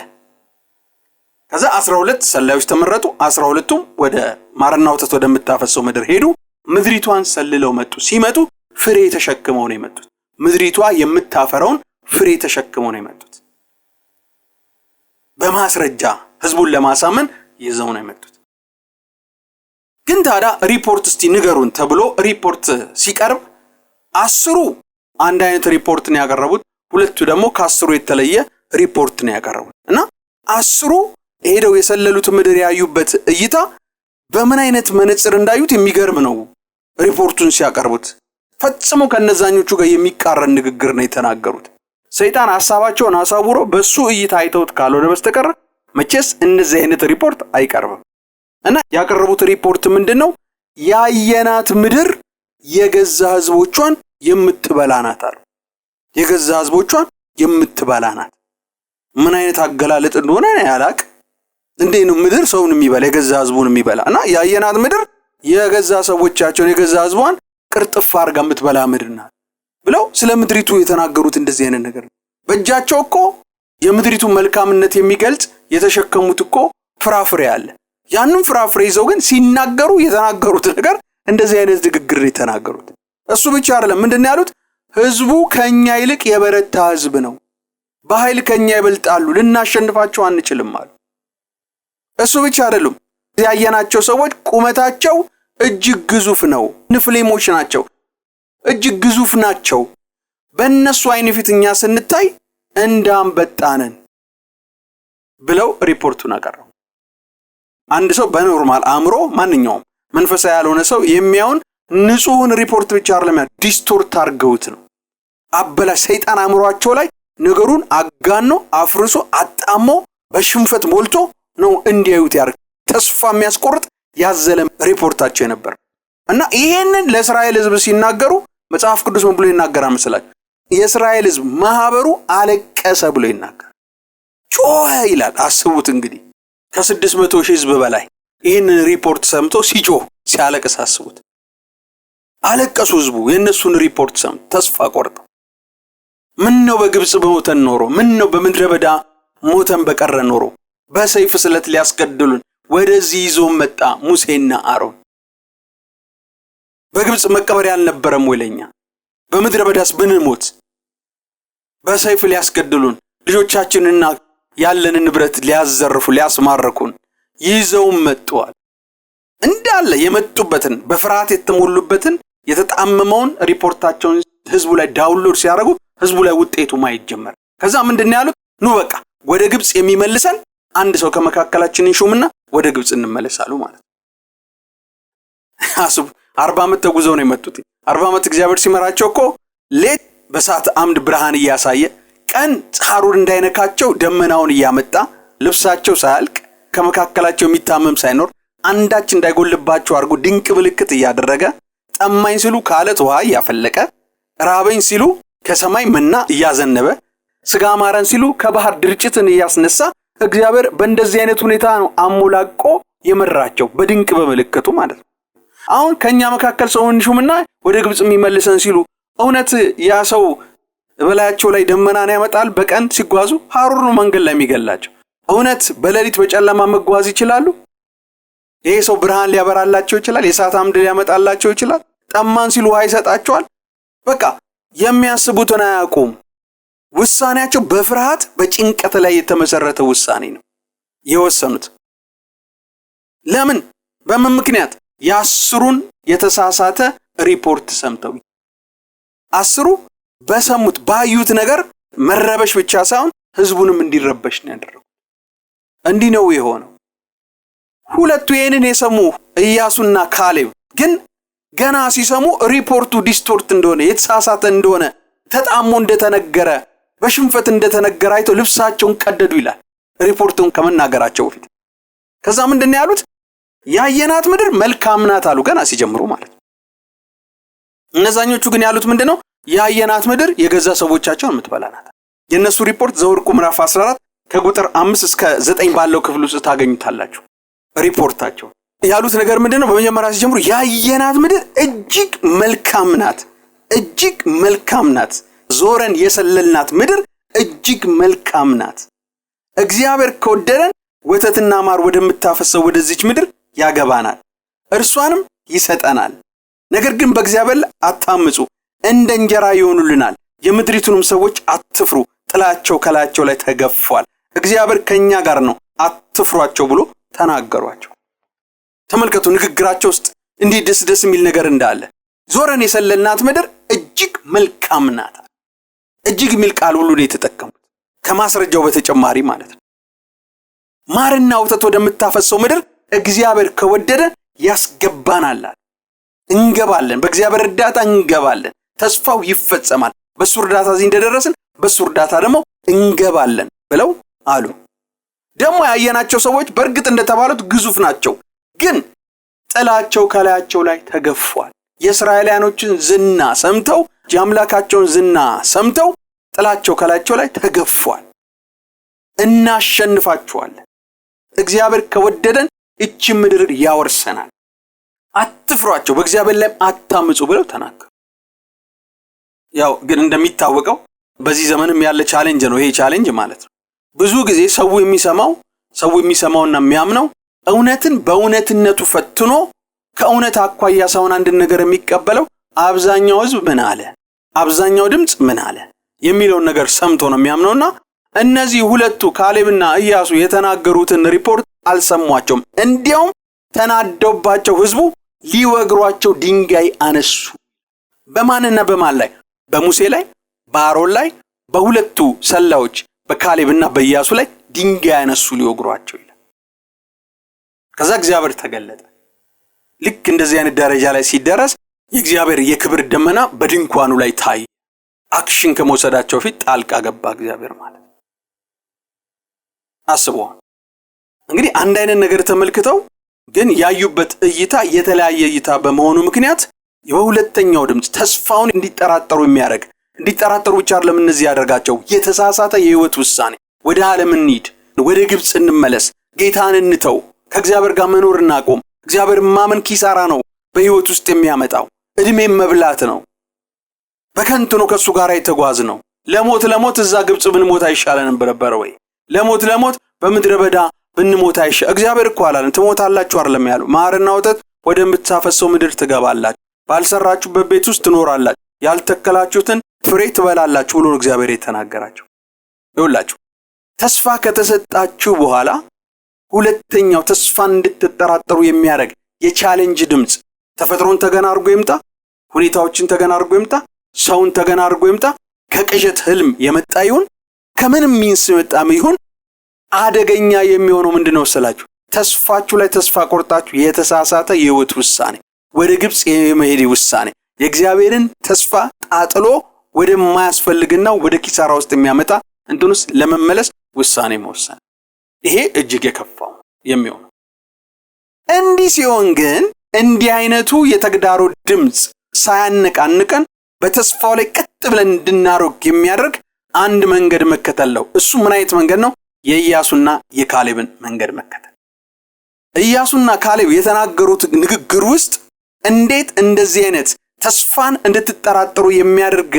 ከዛ 12 ሰላዮች ተመረጡ። 12ቱም ወደ ማርና ወተት ወደምታፈሰው ምድር ሄዱ። ምድሪቷን ሰልለው መጡ። ሲመጡ ፍሬ ተሸክመው ነው የመጡት። ምድሪቷ የምታፈራውን ፍሬ ተሸክመው ነው የመጡት። በማስረጃ ህዝቡን ለማሳመን ይዘው ነው የመጡት። ግን ታዲያ ሪፖርት እስቲ ንገሩን ተብሎ ሪፖርት ሲቀርብ 10ሩ አንድ አይነት ሪፖርት ነው ያቀረቡት። ሁለቱ ደግሞ ከ10ሩ የተለየ ሪፖርት ነው ያቀረቡት። እና 10ሩ ሄደው የሰለሉት ምድር ያዩበት እይታ በምን አይነት መነጽር እንዳዩት የሚገርም ነው። ሪፖርቱን ሲያቀርቡት ፈጽሞ ከነዛኞቹ ጋር የሚቃረን ንግግር ነው የተናገሩት። ሰይጣን ሐሳባቸውን አሳውሮ በሱ እይታ አይተውት ካልሆነ በስተቀር መቼስ እንደዚህ አይነት ሪፖርት አይቀርብም። እና ያቀረቡት ሪፖርት ምንድነው? ያየናት ምድር የገዛ ህዝቦቿን የምትበላ ናት አሉ። የገዛ ህዝቦቿን የምትበላ ናት። ምን አይነት አገላለጥ እንደሆነ ያላቅ። እንዴት ነው ምድር ሰውን የሚበላ የገዛ ህዝቡን የሚበላ? እና ያየናት ምድር የገዛ ሰዎቻቸውን የገዛ ህዝቧን ቅርጥፍ አድርጋ የምትበላ ምድር ናት ብለው ስለ ምድሪቱ የተናገሩት እንደዚህ አይነት ነገር ነው። በእጃቸው እኮ የምድሪቱ መልካምነት የሚገልጽ የተሸከሙት እኮ ፍራፍሬ አለ። ያንን ፍራፍሬ ይዘው ግን ሲናገሩ የተናገሩት ነገር እንደዚህ አይነት ንግግር የተናገሩት። እሱ ብቻ አይደለም። ምንድነው ያሉት? ህዝቡ ከኛ ይልቅ የበረታ ህዝብ ነው፣ በኃይል ከኛ ይበልጣሉ፣ ልናሸንፋቸው አንችልም አሉ። እሱ ብቻ አይደለም። ያየናቸው ሰዎች ቁመታቸው እጅግ ግዙፍ ነው፣ ንፍሌሞች ናቸው፣ እጅግ ግዙፍ ናቸው። በእነሱ አይን ፊት እኛ ስንታይ እንዳንበጣነን ብለው ሪፖርቱን አቀረቡ። አንድ ሰው በኖርማል አእምሮ ማንኛውም መንፈሳዊ ያልሆነ ሰው የሚያውን ንጹህን ሪፖርት ብቻ አይደለም ዲስቶርት አድርገውት ነው። አበላሽ ሰይጣን አእምሮአቸው ላይ ነገሩን አጋኖ አፍርሶ አጣሞ በሽንፈት ሞልቶ ነው እንዲያዩት ያርግ ተስፋ የሚያስቆርጥ ያዘለ ሪፖርታቸው ነበር። እና ይሄንን ለእስራኤል ህዝብ ሲናገሩ መጽሐፍ ቅዱስ ምን ብሎ ይናገራል መሰላችሁ? የእስራኤል ህዝብ ማህበሩ አለቀሰ ብሎ ይናገራል። ጮኸ ይላል። አስቡት እንግዲህ ከ600 ሺህ ህዝብ በላይ ይሄንን ሪፖርት ሰምቶ ሲጮህ ሲያለቅስ አስቡት። አለቀሱ ህዝቡ የነሱን ሪፖርት ሰምቶ ተስፋ ቆርጠው። ምን ነው በግብጽ በሞተን ኖሮ፣ ምን ነው በምድረ በዳ ሞተን በቀረ ኖሮ፣ በሰይፍ ስለት ሊያስገድሉን ወደዚህ ይዞ መጣ ሙሴና አሮን። በግብጽ መቀበሪያ አልነበረም ወይለኛ? በምድረ በዳስ ብንሞት በሰይፍ ሊያስገድሉን ልጆቻችንና ያለንን ንብረት ሊያዘርፉ ሊያስማርኩን ይዘው መጥተዋል። እንዳለ የመጡበትን በፍርሃት የተሞሉበትን የተጣመመውን ሪፖርታቸውን ህዝቡ ላይ ዳውንሎድ ሲያደርጉ ህዝቡ ላይ ውጤቱ ማየት ጀመረ። ከዛ ምንድነው ያሉት? ኑ በቃ ወደ ግብጽ የሚመልሰን አንድ ሰው ከመካከላችን እንሹምና ወደ ግብጽ እንመለሳሉ ማለት። አስቡ 40 ዓመት ተጉዘው ነው የመጡት። 40 ዓመት እግዚአብሔር ሲመራቸው እኮ ሌት በሰዓት አምድ ብርሃን እያሳየ ቀን ሐሩር እንዳይነካቸው ደመናውን እያመጣ ልብሳቸው ሳያልቅ ከመካከላቸው የሚታመም ሳይኖር አንዳች እንዳይጎልባቸው አድርጎ ድንቅ ምልክት እያደረገ ጠማኝ ሲሉ ከአለት ውሃ እያፈለቀ ራበኝ ሲሉ ከሰማይ መና እያዘነበ ስጋ ማረን ሲሉ ከባህር ድርጭትን እያስነሳ እግዚአብሔር በእንደዚህ አይነት ሁኔታ ነው አሞላቆ የመራቸው በድንቅ በመልከቱ ማለት ነው። አሁን ከኛ መካከል ሰው እንሹምና ወደ ግብጽ የሚመልሰን ሲሉ እውነት ያ ሰው በላያቸው ላይ ደመናን ያመጣል? በቀን ሲጓዙ ሐሩር ነው መንገድ ላይ የሚገላቸው። እውነት በሌሊት በጨለማ መጓዝ ይችላሉ? ይሄ ሰው ብርሃን ሊያበራላቸው ይችላል? የእሳት አምድ ሊያመጣላቸው ይችላል? ጠማን ሲሉ ውሃ ይሰጣቸዋል? በቃ የሚያስቡትን አያውቁም። ውሳኔያቸው በፍርሃት በጭንቀት ላይ የተመሰረተ ውሳኔ ነው የወሰኑት። ለምን? በምን ምክንያት? የአስሩን የተሳሳተ ሪፖርት ሰምተው። አስሩ በሰሙት ባዩት ነገር መረበሽ ብቻ ሳይሆን ህዝቡንም እንዲረበሽ ነው ያደረጉት። እንዲህ ነው የሆነው። ሁለቱ ይሄንን የሰሙ ኢያሱና ካሌብ ግን ገና ሲሰሙ ሪፖርቱ ዲስቶርት እንደሆነ የተሳሳተ እንደሆነ ተጣሞ እንደተነገረ በሽንፈት እንደተነገረ አይተው ልብሳቸውን ቀደዱ ይላል ሪፖርቱን ከመናገራቸው በፊት። ከዛ ምንድነው ያሉት? ያየናት ምድር መልካም ናት አሉ ገና ሲጀምሩ ማለት ነው። እነዛኞቹ ግን ያሉት ምንድነው? ያየናት ምድር የገዛ ሰዎቻቸውን የምትበላ ናት። የነሱ ሪፖርት ዘኍልቍ ምዕራፍ 14 ከቁጥር 5 እስከ 9 ባለው ክፍል ውስጥ ታገኙታላችሁ። ሪፖርታቸው ያሉት ነገር ምንድነው? በመጀመሪያ ሲጀምሩ ያየናት ምድር እጅግ መልካም ናት፣ እጅግ መልካም ናት። ዞረን የሰለልናት ምድር እጅግ መልካም ናት። እግዚአብሔር ከወደደን ወተትና ማር ወደምታፈሰው ወደዚች ምድር ያገባናል፣ እርሷንም ይሰጠናል። ነገር ግን በእግዚአብሔር አታምፁ፣ እንደ እንጀራ ይሆኑልናል። የምድሪቱንም ሰዎች አትፍሩ፣ ጥላቸው ከላያቸው ላይ ተገፏል። እግዚአብሔር ከኛ ጋር ነው፣ አትፍሯቸው ብሎ ተናገሯቸው። ተመልከቱ ንግግራቸው ውስጥ እንዴት ደስ የሚል ነገር እንዳለ። ዞረን የሰለልናት ምድር እጅግ መልካም ናት። እጅግ የሚል ቃል ሁሉ ነው የተጠቀሙት ከማስረጃው በተጨማሪ ማለት ነው። ማርና ወተት ወደምታፈሰው ምድር እግዚአብሔር ከወደደ ያስገባናል። እንገባለን፣ በእግዚአብሔር እርዳታ እንገባለን። ተስፋው ይፈጸማል። በሱ እርዳታ እዚህ እንደደረስን በሱ እርዳታ ደግሞ እንገባለን ብለው አሉ። ደግሞ ያየናቸው ሰዎች በእርግጥ እንደተባሉት ግዙፍ ናቸው፣ ግን ጥላቸው ከላያቸው ላይ ተገፏል። የእስራኤላውያኖችን ዝና ሰምተው የአምላካቸውን ዝና ሰምተው ጥላቸው ከላያቸው ላይ ተገፏል። እናሸንፋቸዋለን፣ እግዚአብሔር ከወደደን እቺ ምድር ያወርሰናል፣ አትፍሯቸው፣ በእግዚአብሔር ላይ አታምፁ ብለው ተናገሩ። ያው ግን እንደሚታወቀው በዚህ ዘመንም ያለ ቻሌንጅ ነው ይሄ ቻሌንጅ ማለት ነው። ብዙ ጊዜ ሰው የሚሰማውና የሚያምነው እውነትን በእውነትነቱ ፈትኖ ከእውነት አኳያ ሳይሆን አንድ ነገር የሚቀበለው አብዛኛው ህዝብ ምን አለ፣ አብዛኛው ድምጽ ምን አለ የሚለው ነገር ሰምቶ ነው የሚያምነውና እነዚህ ሁለቱ ካሌብና ኢያሱ የተናገሩትን ሪፖርት አልሰሟቸውም። እንዲያውም ተናደውባቸው ህዝቡ ሊወግሯቸው ድንጋይ አነሱ። በማንና በማን ላይ? በሙሴ ላይ፣ በአሮን ላይ፣ በሁለቱ ሰላዮች በካሌብና በኢያሱ ላይ ድንጋይ አነሱ ሊወግሯቸው ይላል። ከዛ እግዚአብሔር ተገለጠ። ልክ እንደዚህ አይነት ደረጃ ላይ ሲደረስ የእግዚአብሔር የክብር ደመና በድንኳኑ ላይ ታየ። አክሽን ከመውሰዳቸው ፊት ጣልቃ ገባ እግዚአብሔር ማለት ነው። አስቡ እንግዲህ አንድ አይነት ነገር ተመልክተው ግን ያዩበት እይታ የተለያየ እይታ በመሆኑ ምክንያት የሁለተኛው ድምጽ ተስፋውን እንዲጠራጠሩ የሚያደርግ እንዲጠራጠሩ ብቻ አይደለም እነዚህ ያደርጋቸው የተሳሳተ የህይወት ውሳኔ ወደ ዓለም እንሂድ፣ ወደ ግብጽ እንመለስ፣ ጌታን እንተው፣ ከእግዚአብሔር ጋር መኖር እናቆም፣ እግዚአብሔር ማመን ኪሳራ ነው በህይወት ውስጥ የሚያመጣው፣ እድሜም መብላት ነው፣ በከንቱ ነው ከሱ ጋር የተጓዝ ነው፣ ለሞት እዛ ግብጽ ብንሞት አይሻለን ነበር ወይ? ለሞት በምድረ በዳ ብንሞት አይሻል? እግዚአብሔር እኮ አላለን ትሞታላችሁ አይደለም ያለው። ማርና ወተት ወደምትፈሰው ምድር ትገባላችሁ፣ ባልሰራችሁበት ቤት ውስጥ ትኖራላችሁ፣ ያልተከላችሁትን ፍሬ ትበላላችሁ ብሎ እግዚአብሔር የተናገራቸው። ይኸውላችሁ ተስፋ ከተሰጣችሁ በኋላ ሁለተኛው ተስፋን እንድትጠራጠሩ የሚያደርግ የቻሌንጅ ድምጽ ተፈጥሮን ተገና አድርጎ ይምጣ፣ ሁኔታዎችን ተገና አድርጎ ይምጣ፣ ሰውን ተገና አድርጎ ይምጣ፣ ከቅዠት ህልም የመጣ ይሁን ከምንም ሚንስ የመጣም ይሁን አደገኛ የሚሆነው ምንድነው መሰላችሁ? ተስፋችሁ ላይ ተስፋ ቆርጣችሁ የተሳሳተ የህይወት ውሳኔ፣ ወደ ግብጽ የመሄድ ውሳኔ፣ የእግዚአብሔርን ተስፋ ጣጥሎ ወደ ማያስፈልግና ወደ ኪሳራ ውስጥ የሚያመጣ እንትንስ ለመመለስ ውሳኔ መወሰን። ይሄ እጅግ የከፋው የሚሆነው። እንዲህ ሲሆን ግን እንዲህ አይነቱ የተግዳሮ ድምጽ ሳያነቃንቀን በተስፋው ላይ ቀጥ ብለን እንድናሮግ የሚያደርግ አንድ መንገድ መከተል ነው። እሱ ምን አይነት መንገድ ነው? የኢያሱና የካሌብን መንገድ መከተል። ኢያሱና ካሌብ የተናገሩት ንግግር ውስጥ እንዴት እንደዚህ አይነት ተስፋን እንድትጠራጠሩ የሚያደርግ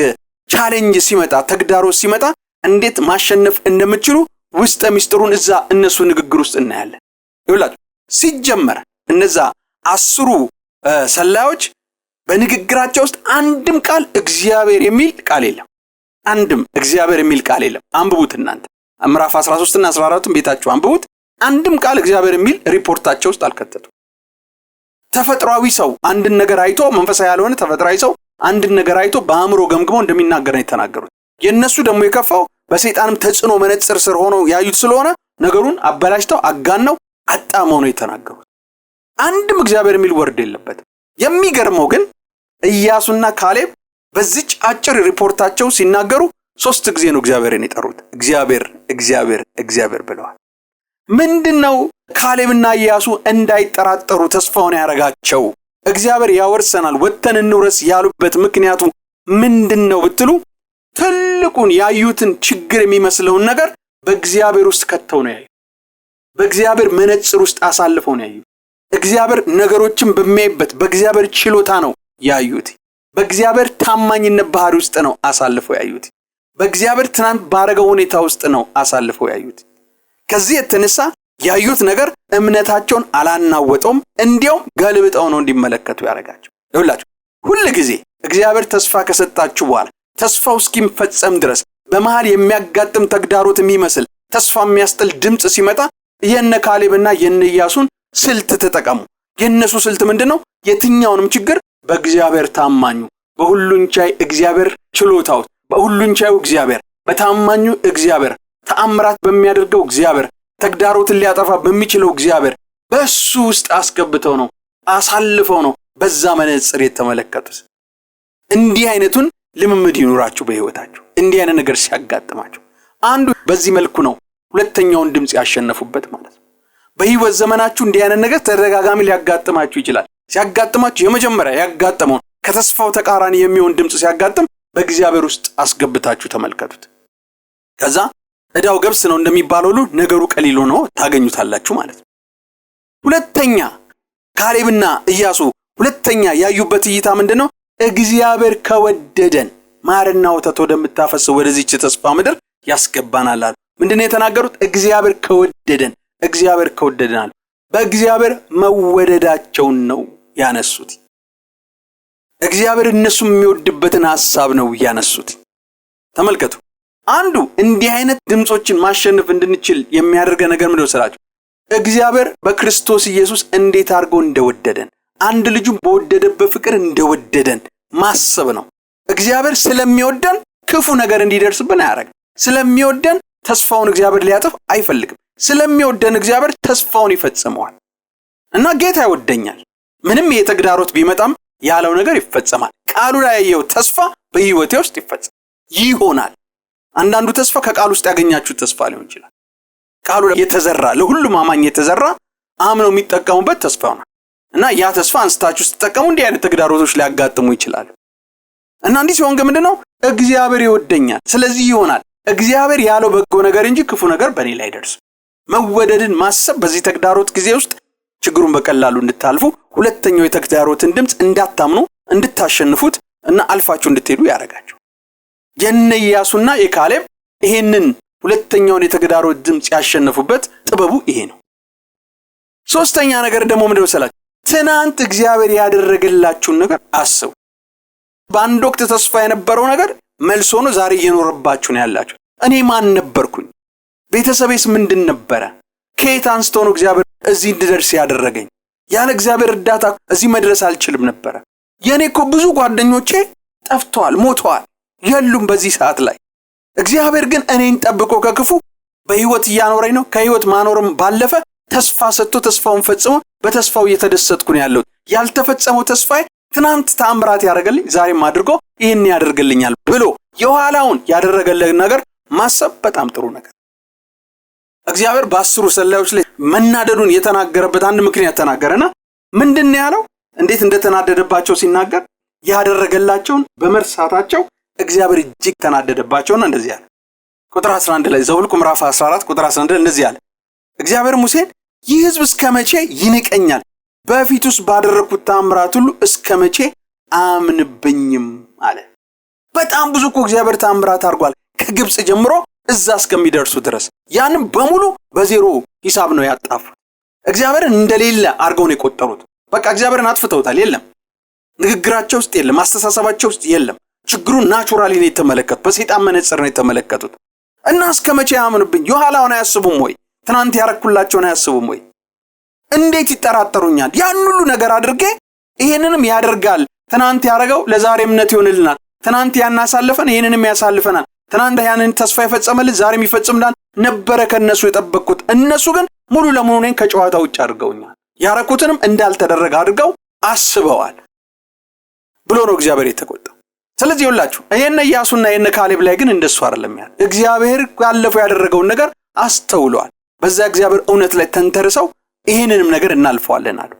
ቻሌንጅ ሲመጣ፣ ተግዳሮ ሲመጣ እንዴት ማሸነፍ እንደምትችሉ ውስጥ ሚስጥሩን እዛ እነሱ ንግግር ውስጥ እናያለን። ይኸውላችሁ ሲጀመር እነዛ 10 ሰላዮች በንግግራቸው ውስጥ አንድም ቃል እግዚአብሔር የሚል ቃል የለም። አንድም እግዚአብሔር የሚል ቃል የለም። አንብቡት እናንተ ምዕራፍ 13 እና 14 ቤታችሁ አንብቡት። አንድም ቃል እግዚአብሔር የሚል ሪፖርታቸው ውስጥ አልከተቱ። ተፈጥሯዊ ሰው አንድን ነገር አይቶ መንፈሳዊ ያልሆነ ተፈጥሯዊ ሰው አንድን ነገር አይቶ በአእምሮ ገምግሞ እንደሚናገር ነው የተናገሩት። የነሱ ደግሞ የከፋው በሰይጣንም ተጽዕኖ መነጽር ስር ሆነው ያዩት ስለሆነ ነገሩን አበላሽተው አጋነው አጣመው ነው የተናገሩት። አንድም እግዚአብሔር የሚል ወርድ የለበትም። የሚገርመው ግን ኢያሱና ካሌብ በዚች አጭር ሪፖርታቸው ሲናገሩ 3 ጊዜ ነው እግዚአብሔርን የጠሩት። እግዚአብሔር ብለዋል። ምንድነው ካሌብና ኢያሱ እንዳይጠራጠሩ ተስፋውን ያረጋቸው? እግዚአብሔር ያወርሰናል ወተን እንውረስ ያሉበት ምክንያቱ ምንድነው ብትሉ ትልቁን ያዩትን ችግር የሚመስለውን ነገር በእግዚአብሔር ውስጥ ከተው ነው ያዩ። በእግዚአብሔር መነጽር ውስጥ አሳልፈው ነው ያዩ። እግዚአብሔር ነገሮችን በሚያይበት በእግዚአብሔር ችሎታ ነው ያዩት። በእግዚአብሔር ታማኝነት ባህሪ ውስጥ ነው አሳልፈው ያዩት። በእግዚአብሔር ትናንት ባረገው ሁኔታ ውስጥ ነው አሳልፈው ያዩት። ከዚህ የተነሳ ያዩት ነገር እምነታቸውን አላናወጠውም፣ እንዲያውም ገልብጠው ነው እንዲመለከቱ ያረጋቸው። ይኸውላችሁ ሁሉ ጊዜ እግዚአብሔር ተስፋ ከሰጣችሁ በኋላ ተስፋው እስኪፈጸም ድረስ በመሃል የሚያጋጥም ተግዳሮት የሚመስል ተስፋ የሚያስጥል ድምጽ ሲመጣ የነ ካሌብና የነ ኢያሱን ስልት ተጠቀሙ። የነሱ ስልት ምንድነው? የትኛውንም ችግር በእግዚአብሔር ታማኙ በሁሉን ቻይ እግዚአብሔር ችሎታው በሁሉን ቻዩ እግዚአብሔር በታማኙ እግዚአብሔር ተአምራት በሚያደርገው እግዚአብሔር ተግዳሮትን ሊያጠፋ በሚችለው እግዚአብሔር በሱ ውስጥ አስገብተው ነው አሳልፈው ነው በዛ መነጽር የተመለከቱት። እንዲህ አይነቱን ልምምድ ይኑራችሁ በህይወታችሁ። እንዲህ አይነት ነገር ሲያጋጥማችሁ አንዱ በዚህ መልኩ ነው ሁለተኛውን ድምጽ ያሸነፉበት ማለት ነው። በህይወት ዘመናችሁ እንዲህ አይነት ነገር ተደጋጋሚ ሊያጋጥማችሁ ይችላል። ሲያጋጥማችሁ የመጀመሪያ ያጋጠመው ከተስፋው ተቃራኒ የሚሆን ድምጽ ሲያጋጥም በእግዚአብሔር ውስጥ አስገብታችሁ ተመልከቱት። ከዛ እዳው ገብስ ነው እንደሚባለው ሁሉ ነገሩ ቀሊል ሆኖ ታገኙታላችሁ ማለት ነው። ሁለተኛ ካሌብና ኢያሱ ሁለተኛ ያዩበት እይታ ምንድነው? እግዚአብሔር ከወደደን ማርና ወተት ወደምታፈሰው ወደዚህች ተስፋ ምድር ያስገባናል አሉ። ምንድነው የተናገሩት? እግዚአብሔር ከወደደን አሉ። በእግዚአብሔር መወደዳቸውን ነው ያነሱት። እግዚአብሔር እነሱም የሚወድበትን ሐሳብ ነው ያነሱት። ተመልከቱ። አንዱ እንዲህ አይነት ድምጾችን ማሸነፍ እንድንችል የሚያደርገ ነገር ምንድነው መሰላችሁ? እግዚአብሔር በክርስቶስ ኢየሱስ እንዴት አድርጎ እንደወደደን አንድ ልጁን በወደደበት ፍቅር እንደወደደን ማሰብ ነው። እግዚአብሔር ስለሚወደን ክፉ ነገር እንዲደርስብን አያደርግም። ስለሚወደን ተስፋውን እግዚአብሔር ሊያጠፍ አይፈልግም። ስለሚወደን እግዚአብሔር ተስፋውን ይፈጽመዋል። እና ጌታ ይወደኛል። ምንም የተግዳሮት ቢመጣም ያለው ነገር ይፈጸማል። ቃሉ ላይ ያየው ተስፋ በህይወቴ ውስጥ ይሆናል። አንዳንዱ ተስፋ ከቃሉ ውስጥ ያገኛችሁ ተስፋ ሊሆን ይችላል። ቃሉ ላይ የተዘራ ለሁሉም አማኝ የተዘራ አምነው የሚጠቀሙበት ተስፋ ነው። እና ያ ተስፋ አንስታችሁ ስትጠቀሙ እንዲህ አይነት ተግዳሮቶች ሊያጋጥሙ ይችላሉ። እና እንዲህ ሲሆን ግን ምንድነው? እግዚአብሔር ይወደኛል፣ ስለዚህ ይሆናል። እግዚአብሔር ያለው በጎ ነገር እንጂ ክፉ ነገር በኔ ላይ አይደርስም። መወደድን ማሰብ በዚህ ተግዳሮት ጊዜ ውስጥ ችግሩን በቀላሉ እንድታልፉ፣ ሁለተኛው የተግዳሮትን ድምጽ እንዳታምኑ እንድታሸንፉት እና አልፋችሁ እንድትሄዱ ያደርጋችሁ። የነ ኢያሱና የካሌብ ይሄንን ሁለተኛውን የተግዳሮት ድምጽ ያሸነፉበት ጥበቡ ይሄ ነው። ሶስተኛ ነገር ደግሞ ምንድነው መሰላችሁ? ትናንት እግዚአብሔር ያደረገላችሁን ነገር አስቡ። በአንድ ወቅት ተስፋ የነበረው ነገር መልሶ ነው ዛሬ እየኖረባችሁ ነው ያላችሁ። እኔ ማን ነበርኩኝ? ቤተሰቤስ ምንድን ነበረ? ከየት አንስቶ ነው እግዚአብሔር እዚህ እንድደርስ ያደረገኝ? ያለ እግዚአብሔር እርዳታ እዚህ መድረስ አልችልም ነበር። የኔ እኮ ብዙ ጓደኞቼ ጠፍተዋል፣ ሞተዋል፣ የሉም በዚህ ሰዓት ላይ። እግዚአብሔር ግን እኔን ጠብቆ ከክፉ በህይወት እያኖረኝ ነው። ከህይወት ማኖርም ባለፈ ተስፋ ሰጥቶ ተስፋውን ፈጽሞ በተስፋው እየተደሰትኩ ነው ያለው። ያልተፈጸመው ተስፋዬ ትናንት ተአምራት ያደረገልኝ ዛሬም አድርጎ ይሄን ያደርግልኛል ብሎ የኋላውን ያደረገልን ነገር ማሰብ በጣም ጥሩ ነገር። እግዚአብሔር በአስሩ ሰላዮች ላይ መናደዱን የተናገረበት አንድ ምክንያት ተናገረና ምንድነው ያለው? እንዴት እንደተናደደባቸው ሲናገር ያደረገላቸውን በመርሳታቸው እግዚአብሔር እጅግ ተናደደባቸውና እንደዚህ ያለ ቁጥር 11 ላይ ዘኍልቍ ምዕራፍ 14 ቁጥር 11 እንደዚህ ያለ እግዚአብሔር ሙሴን ይህ ሕዝብ እስከመቼ ይንቀኛል? በፊቱስ ባደረኩት ተአምራት ሁሉ እስከመቼ አምንብኝም አለ። በጣም ብዙ እኮ እግዚአብሔር ተአምራት አድርጓል ከግብጽ ጀምሮ እዛ እስከሚደርሱ ድረስ። ያንም በሙሉ በዜሮ ሂሳብ ነው ያጣፉ። እግዚአብሔርን እንደሌለ አድርገው ነው የቆጠሩት። በቃ እግዚአብሔርን አጥፍተውታል። የለም ንግግራቸው ውስጥ የለም፣ አስተሳሰባቸው ውስጥ የለም። ችግሩን ናቹራሊ ነው የተመለከቱት፣ በሰይጣን መነጽር ነው የተመለከቱት። እና እስከመቼ አምንብኝ? የኋላውን አያስቡም ወይ? ትናንት ያረኩላቸውን አያስቡም ወይ? እንዴት ይጠራጠሩኛል? ያን ሁሉ ነገር አድርጌ ይሄንንም ያደርጋል። ትናንት ያረጋው ለዛሬ እምነት ይሆንልናል። ትናንት ያናሳልፈን ይሄንንም ያሳልፈናል። ትናንት ያንን ተስፋ ይፈጸመልን ዛሬም ይፈጽምናል ነበረ ከነሱ የጠበቅኩት። እነሱ ግን ሙሉ ለሙሉ እኔን ከጨዋታ ውጭ አድርገውኛል። ያረኩትንም እንዳልተደረገ አድርገው አስበዋል ብሎ ነው እግዚአብሔር የተቆጣው። ስለዚህ ይኸውላችሁ የነ ኢያሱና የነ ካሌብ ላይ ግን እንደሱ አይደለም ያለው። እግዚአብሔር ያለፈው ያደረገውን ነገር አስተውለዋል። በዛ እግዚአብሔር እውነት ላይ ተንተርሰው ይሄንንም ነገር እናልፈዋለን አሉ።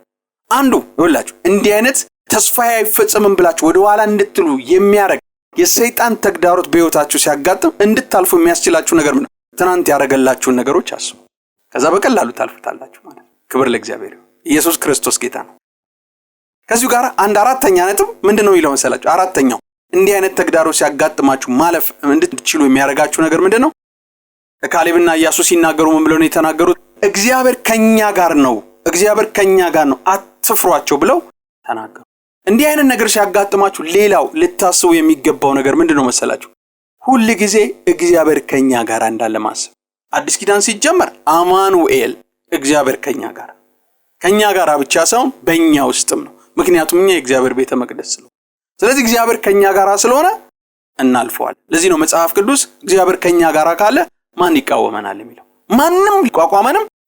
አንዱ ይኸውላችሁ እንዲህ አይነት ተስፋ አይፈጸምም ብላችሁ ወደ ኋላ እንድትሉ የሚያረግ የሰይጣን ተግዳሮት በህይወታችሁ ሲያጋጥም እንድታልፉ የሚያስችላችሁ ነገር ምንድነው? ትናንት ያደረገላችሁን ነገሮች አስቡ። ከዛ በቀላሉ ታልፉታላችሁ ማለት ነው። ክብር ለእግዚአብሔር። ኢየሱስ ክርስቶስ ጌታ ነው። ከዚሁ ጋር አንድ አራተኛ ነጥብ ምንድነው ይለው መሰላችሁ? አራተኛው እንዲህ አይነት ተግዳሮት ሲያጋጥማችሁ ማለፍ እንድትችሉ የሚያረጋችሁ ነገር ምንድነው? ካሌብና ኢያሱ ሲናገሩ ምን ብለው ነው የተናገሩት? እግዚአብሔር ከኛ ጋር ነው፣ እግዚአብሔር ከኛ ጋር ነው፣ አትፍሯቸው ብለው ተናገሩ። እንዲህ አይነት ነገር ሲያጋጥማችሁ ሌላው ልታስቡ የሚገባው ነገር ምንድነው መሰላችሁ? ሁሉ ጊዜ እግዚአብሔር ከኛ ጋር እንዳለ ማሰብ። አዲስ ኪዳን ሲጀመር አማኑኤል እግዚአብሔር ከኛ ጋር ብቻ ሳይሆን በእኛ ውስጥም ነው። ምክንያቱም እኛ የእግዚአብሔር ቤተ መቅደስ ነው። ስለዚህ እግዚአብሔር ከኛ ጋር ስለሆነ እናልፈዋለን። ለዚህ ነው መጽሐፍ ቅዱስ እግዚአብሔር ከኛ ጋር ካለ ማን ይቃወመናል የሚለው። ማንም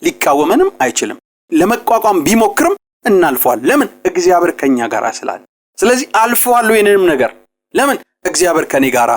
ሊቃወመንም አይችልም። ለመቋቋም ቢሞክርም እናልፈዋለን። ለምን? እግዚአብሔር ከኛ ጋር ስላለ። ስለዚህ አልፈዋለሁ የነንም ነገር ለምን? እግዚአብሔር ከኔ ጋር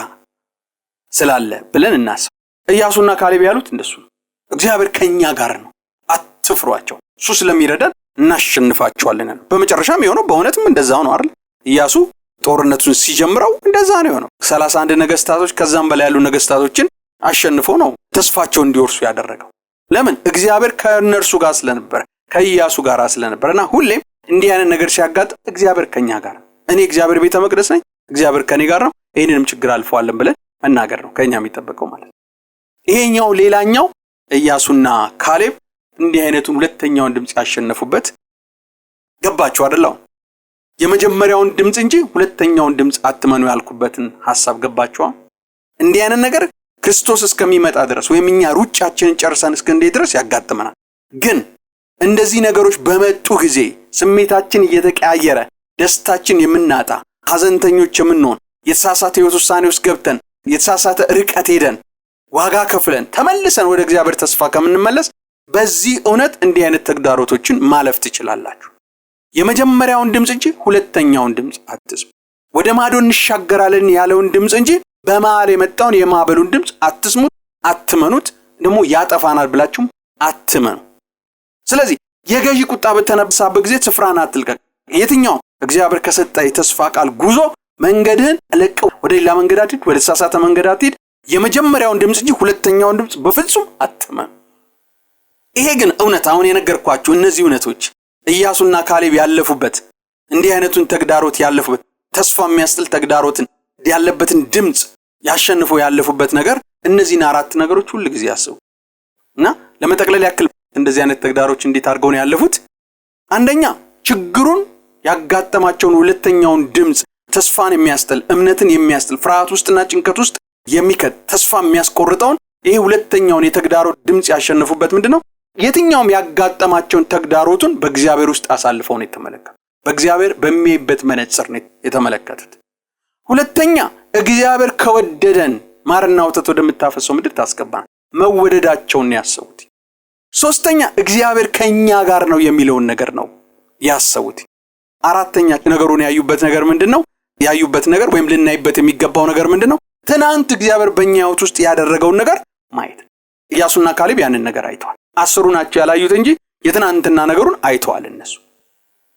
ስላለ ብለን እናስብ። ኢያሱና ካሌብ ያሉት እንደሱ ነው። እግዚአብሔር ከኛ ጋር ነው፣ አትፍሯቸው፣ እሱ ስለሚረዳን እናሸንፋቸዋለን። በመጨረሻም የሆነው በእውነትም እንደዛው ነው አይደል? ኢያሱ ጦርነቱን ሲጀምረው እንደዛ ነው የሆነው። 31 ነገስታቶች ከዛም በላይ ያሉ ነገስታቶችን አሸንፎ ነው ተስፋቸው እንዲወርሱ ያደረገው። ለምን? እግዚአብሔር ከነርሱ ጋር ስለነበረ፣ ከኢያሱ ጋር ስለነበረና ሁሌም እንዲህ አይነት ነገር ሲያጋጥም እግዚአብሔር ከኛ ጋር፣ እኔ እግዚአብሔር ቤተ መቅደስ ነኝ፣ እግዚአብሔር ከኔ ጋር ነው፣ ይሄንንም ችግር አልፈዋለን ብለን መናገር ነው ከኛ የሚጠበቀው ማለት ነው። ይሄኛው ሌላኛው ኢያሱና ካሌብ እንዲህ አይነቱን ሁለተኛውን ድምጽ ያሸነፉበት ገባችሁ አይደል? የመጀመሪያውን ድምጽ እንጂ ሁለተኛውን ድምጽ አትመኑ ያልኩበትን ሐሳብ ገባችኋ? እንዲህ አይነት ነገር ክርስቶስ እስከሚመጣ ድረስ ወይም እኛ ሩጫችንን ጨርሰን እስከንዴ ድረስ ያጋጥመናል። ግን እንደዚህ ነገሮች በመጡ ጊዜ ስሜታችን እየተቀያየረ ደስታችን የምናጣ ሐዘንተኞች የምንሆን የተሳሳተ ሕይወት ውሳኔ ውስጥ ገብተን የተሳሳተ ርቀት ሄደን ዋጋ ከፍለን ተመልሰን ወደ እግዚአብሔር ተስፋ ከምንመለስ በዚህ እውነት እንዲህ አይነት ተግዳሮቶችን ማለፍ ትችላላችሁ። የመጀመሪያውን ድምጽ እንጂ ሁለተኛውን ድምጽ አትስሙ። ወደ ማዶ እንሻገራለን ያለውን ድምጽ እንጂ በመሃል የመጣውን የማዕበሉን ድምጽ አትስሙት፣ አትመኑት። ደግሞ ያጠፋናል ብላችሁም አትመኑ። ስለዚህ የገዢ ቁጣ በተነሳበት ጊዜ ስፍራን አትልቀቅ። የትኛው እግዚአብሔር ከሰጠ የተስፋ ቃል ጉዞ መንገድህን ለቀው ወደ ሌላ መንገድ አትሂድ፣ ወደ ተሳሳተ መንገድ አትሂድ። የመጀመሪያውን ድምጽ እንጂ ሁለተኛውን ድምጽ በፍጹም አትመኑ። ይሄ ግን እውነት አሁን የነገርኳችሁ እነዚህ እውነቶች ኢያሱና ካሌብ ያለፉበት እንዲህ አይነቱን ተግዳሮት ያለፉበት ተስፋ የሚያስጥል ተግዳሮትን ያለበትን ድምጽ ያሸንፉ ያለፉበት ነገር እነዚህን አራት ነገሮች ሁሉ ጊዜ ያስቡ እና ለመጠቅለል ያክል እንደዚህ አይነት ተግዳሮች እንዴት አድርገው ነው ያለፉት? አንደኛ ችግሩን ያጋጠማቸውን ሁለተኛውን ድምጽ ተስፋን የሚያስጥል እምነትን የሚያስጥል ፍርሃት ውስጥና ጭንቀት ውስጥ የሚከት ተስፋ የሚያስቆርጠውን ይሄ ሁለተኛውን የተግዳሮት ድምጽ ያሸንፉበት ምንድነው? የትኛውም ያጋጠማቸውን ተግዳሮቱን በእግዚአብሔር ውስጥ አሳልፈው ነው የተመለከቱት። በእግዚአብሔር በሚያይበት መነጽር ነው የተመለከቱት። ሁለተኛ እግዚአብሔር ከወደደን ማርና ወተት ወደምታፈሰው ምድር ታስገባን መወደዳቸውን ያሰቡት። ሶስተኛ እግዚአብሔር ከኛ ጋር ነው የሚለውን ነገር ነው ያሰቡት። አራተኛ ነገሩን ያዩበት ነገር ምንድነው? ያዩበት ነገር ወይም ልናይበት የሚገባው ነገር ምንድነው? ትናንት እግዚአብሔር በእኛ ሕይወት ውስጥ ያደረገውን ነገር ማየት። ኢያሱና ካሌብ ያንን ነገር አይተዋል። 10 ናቸው ያላዩት እንጂ የትናንትና ነገሩን አይተዋል እነሱ።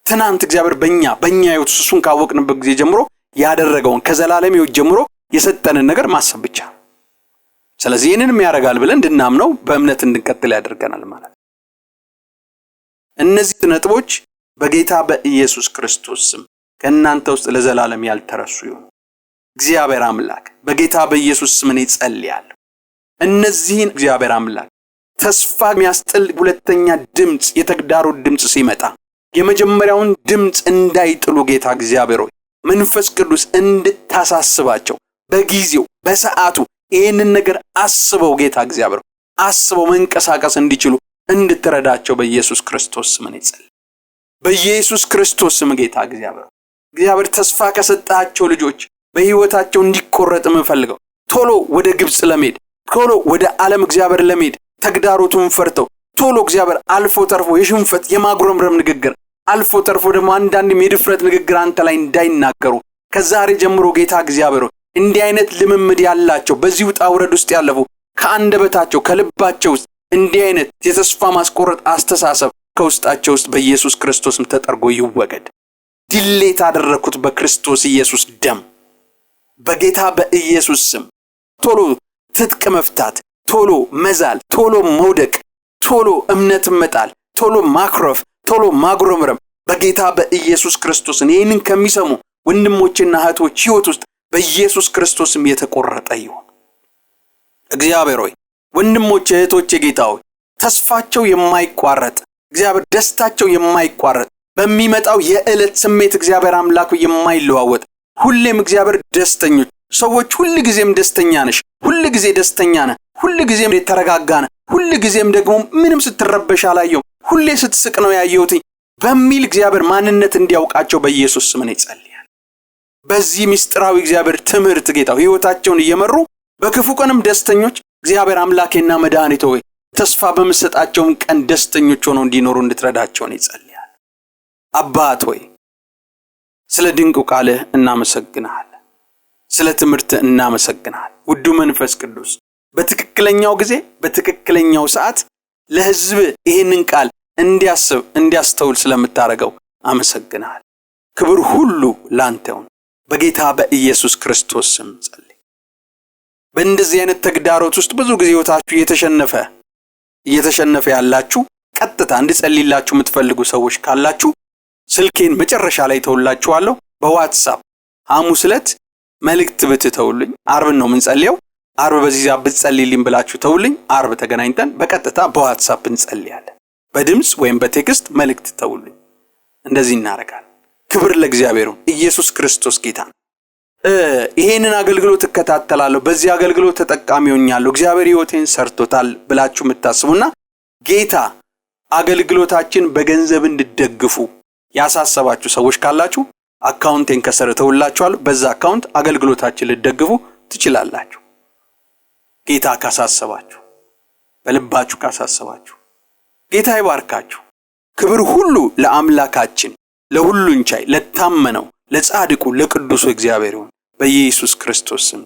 ትናንት እግዚአብሔር በእኛ ሕይወት ውስጥ እሱን ካወቅንበት ጊዜ ጀምሮ ያደረገውን ከዘላለም ሕይወት ጀምሮ የሰጠንን ነገር ማሰብ ብቻ። ስለዚህ ይህንንም ያደርጋል ብለን እንድናምነው በእምነት እንድንቀጥል ያደርገናል ማለት ነው። እነዚህ ነጥቦች በጌታ በኢየሱስ ክርስቶስ ስም ከእናንተ ውስጥ ለዘላለም ያልተረሱ ይሁኑ። እግዚአብሔር አምላክ በጌታ በኢየሱስ ስም እኔ ጸልያለሁ። እነዚህን እግዚአብሔር አምላክ ተስፋ የሚያስጥል ሁለተኛ ድምጽ የተግዳሮት ድምጽ ሲመጣ የመጀመሪያውን ድምጽ እንዳይጥሉ ጌታ እግዚአብሔር ሆይ መንፈስ ቅዱስ እንድታሳስባቸው በጊዜው በሰዓቱ ይህንን ነገር አስበው ጌታ እግዚአብሔር አስበው መንቀሳቀስ እንዲችሉ እንድትረዳቸው በኢየሱስ ክርስቶስ ስም እኔ ጸልያለሁ። በኢየሱስ ክርስቶስ ስም ጌታ እግዚአብሔር ተስፋ ከሰጣቸው ልጆች በህይወታቸው እንዲቆረጥ የምፈልገው ቶሎ ወደ ግብጽ ለመሄድ ቶሎ ወደ ዓለም እግዚአብሔር ለመሄድ ተግዳሮቱን ፈርተው ቶሎ እግዚአብሔር አልፎ ተርፎ የሽንፈት የማጉረምረም ንግግር አልፎ ተርፎ ደግሞ አንዳንድ የድፍረት ንግግር አንተ ላይ እንዳይናገሩ ከዛሬ ጀምሮ ጌታ እግዚአብሔር እንዲህ አይነት ልምምድ ያላቸው በዚህ ውጣ ውረድ ውስጥ ያለፉ ከአንደበታቸው ከልባቸው ውስጥ እንዲህ አይነት የተስፋ ማስቆረጥ አስተሳሰብ ከውስጣቸው ውስጥ በኢየሱስ ክርስቶስም ተጠርጎ ይወገድ። ዲሌት አደረኩት በክርስቶስ ኢየሱስ ደም በጌታ በኢየሱስ ስም። ቶሎ ትጥቅ መፍታት፣ ቶሎ መዛል፣ ቶሎ መውደቅ፣ ቶሎ እምነት መጣል፣ ቶሎ ማክረፍ፣ ቶሎ ማጉረምረም በጌታ በኢየሱስ ክርስቶስ ይህንን ከሚሰሙ ወንድሞችና እህቶች ሕይወት ውስጥ በኢየሱስ ክርስቶስም የተቆረጠ ይሁን። እግዚአብሔር ሆይ ወንድሞች እህቶች ጌታ ሆይ ተስፋቸው የማይቋረጥ እግዚአብሔር ደስታቸው የማይቋረጥ በሚመጣው የዕለት ስሜት እግዚአብሔር አምላክ የማይለዋወጥ ሁሌም እግዚአብሔር ደስተኞች ሰዎች ሁሉ ጊዜም ደስተኛ ነሽ፣ ሁሉ ጊዜ ደስተኛ ነህ፣ ሁሉ ጊዜም ተረጋጋ ነህ፣ ሁሉ ጊዜም ደግሞ ምንም ስትረበሽ አላየሁም፣ ሁሌ ስትስቅ ነው ያየሁት በሚል እግዚአብሔር ማንነት እንዲያውቃቸው በኢየሱስ ስም ነው ጸልያለሁ። በዚህ ምስጢራዊ እግዚአብሔር ትምህርት ጌታው ሕይወታቸውን እየመሩ በክፉ ቀንም ደስተኞች እግዚአብሔር አምላኬና መድኃኒቴ ሆይ ተስፋ በመሰጣቸው ቀን ደስተኞች ሆነው እንዲኖሩ እንድትረዳቸው ነው ጸልያለሁ። አባት ሆይ ስለ ድንቁ ቃልህ እናመሰግናለን፣ ስለ ትምህርት እናመሰግናለን። ውዱ መንፈስ ቅዱስ በትክክለኛው ጊዜ በትክክለኛው ሰዓት ለሕዝብ ይህንን ቃል እንዲያስብ እንዲያስተውል ስለምታረገው አመሰግናለሁ። ክብር ሁሉ ላንተ ይሁን በጌታ በኢየሱስ ክርስቶስ ስም ጸልይ። በእንደዚህ አይነት ተግዳሮት ውስጥ ብዙ ጊዜ ሕይወታችሁ እየተሸነፈ ያላችሁ ቀጥታ እንድጸልይላችሁ የምትፈልጉ ሰዎች ካላችሁ ስልኬን መጨረሻ ላይ ተውላችኋለሁ። በዋትስአፕ ሐሙስ ዕለት መልእክት ብትተውልኝ ዓርብ ነው የምንጸልየው። ዓርብ በዚህ ዛብ ብትጸልይልኝ ብላችሁ ተውልኝ። ዓርብ ተገናኝተን በቀጥታ በዋትስአፕ እንጸልያለን። በድምጽ ወይም በቴክስት መልእክት ተውልኝ። እንደዚህ እናረጋለን። ክብር ለእግዚአብሔር ይሁን። ኢየሱስ ክርስቶስ ጌታ ነው። ይሄንን አገልግሎት እከታተላለሁ፣ በዚህ አገልግሎት ተጠቃሚ ሆኛለሁ፣ እግዚአብሔር ሕይወቴን ሰርቶታል ብላችሁ የምታስቡና ጌታ አገልግሎታችን በገንዘብ እንድትደግፉ ያሳሰባችሁ ሰዎች ካላችሁ አካውንቴን ከስር ተውላችኋለሁ። በዛ አካውንት አገልግሎታችን ልትደግፉ ትችላላችሁ። ጌታ ካሳሰባችሁ፣ በልባችሁ ካሳሰባችሁ ጌታ ይባርካችሁ። ክብር ሁሉ ለአምላካችን ለሁሉን ቻይ ለታመነው ለጻድቁ ለቅዱሱ እግዚአብሔር ይሁን በኢየሱስ ክርስቶስ ስም።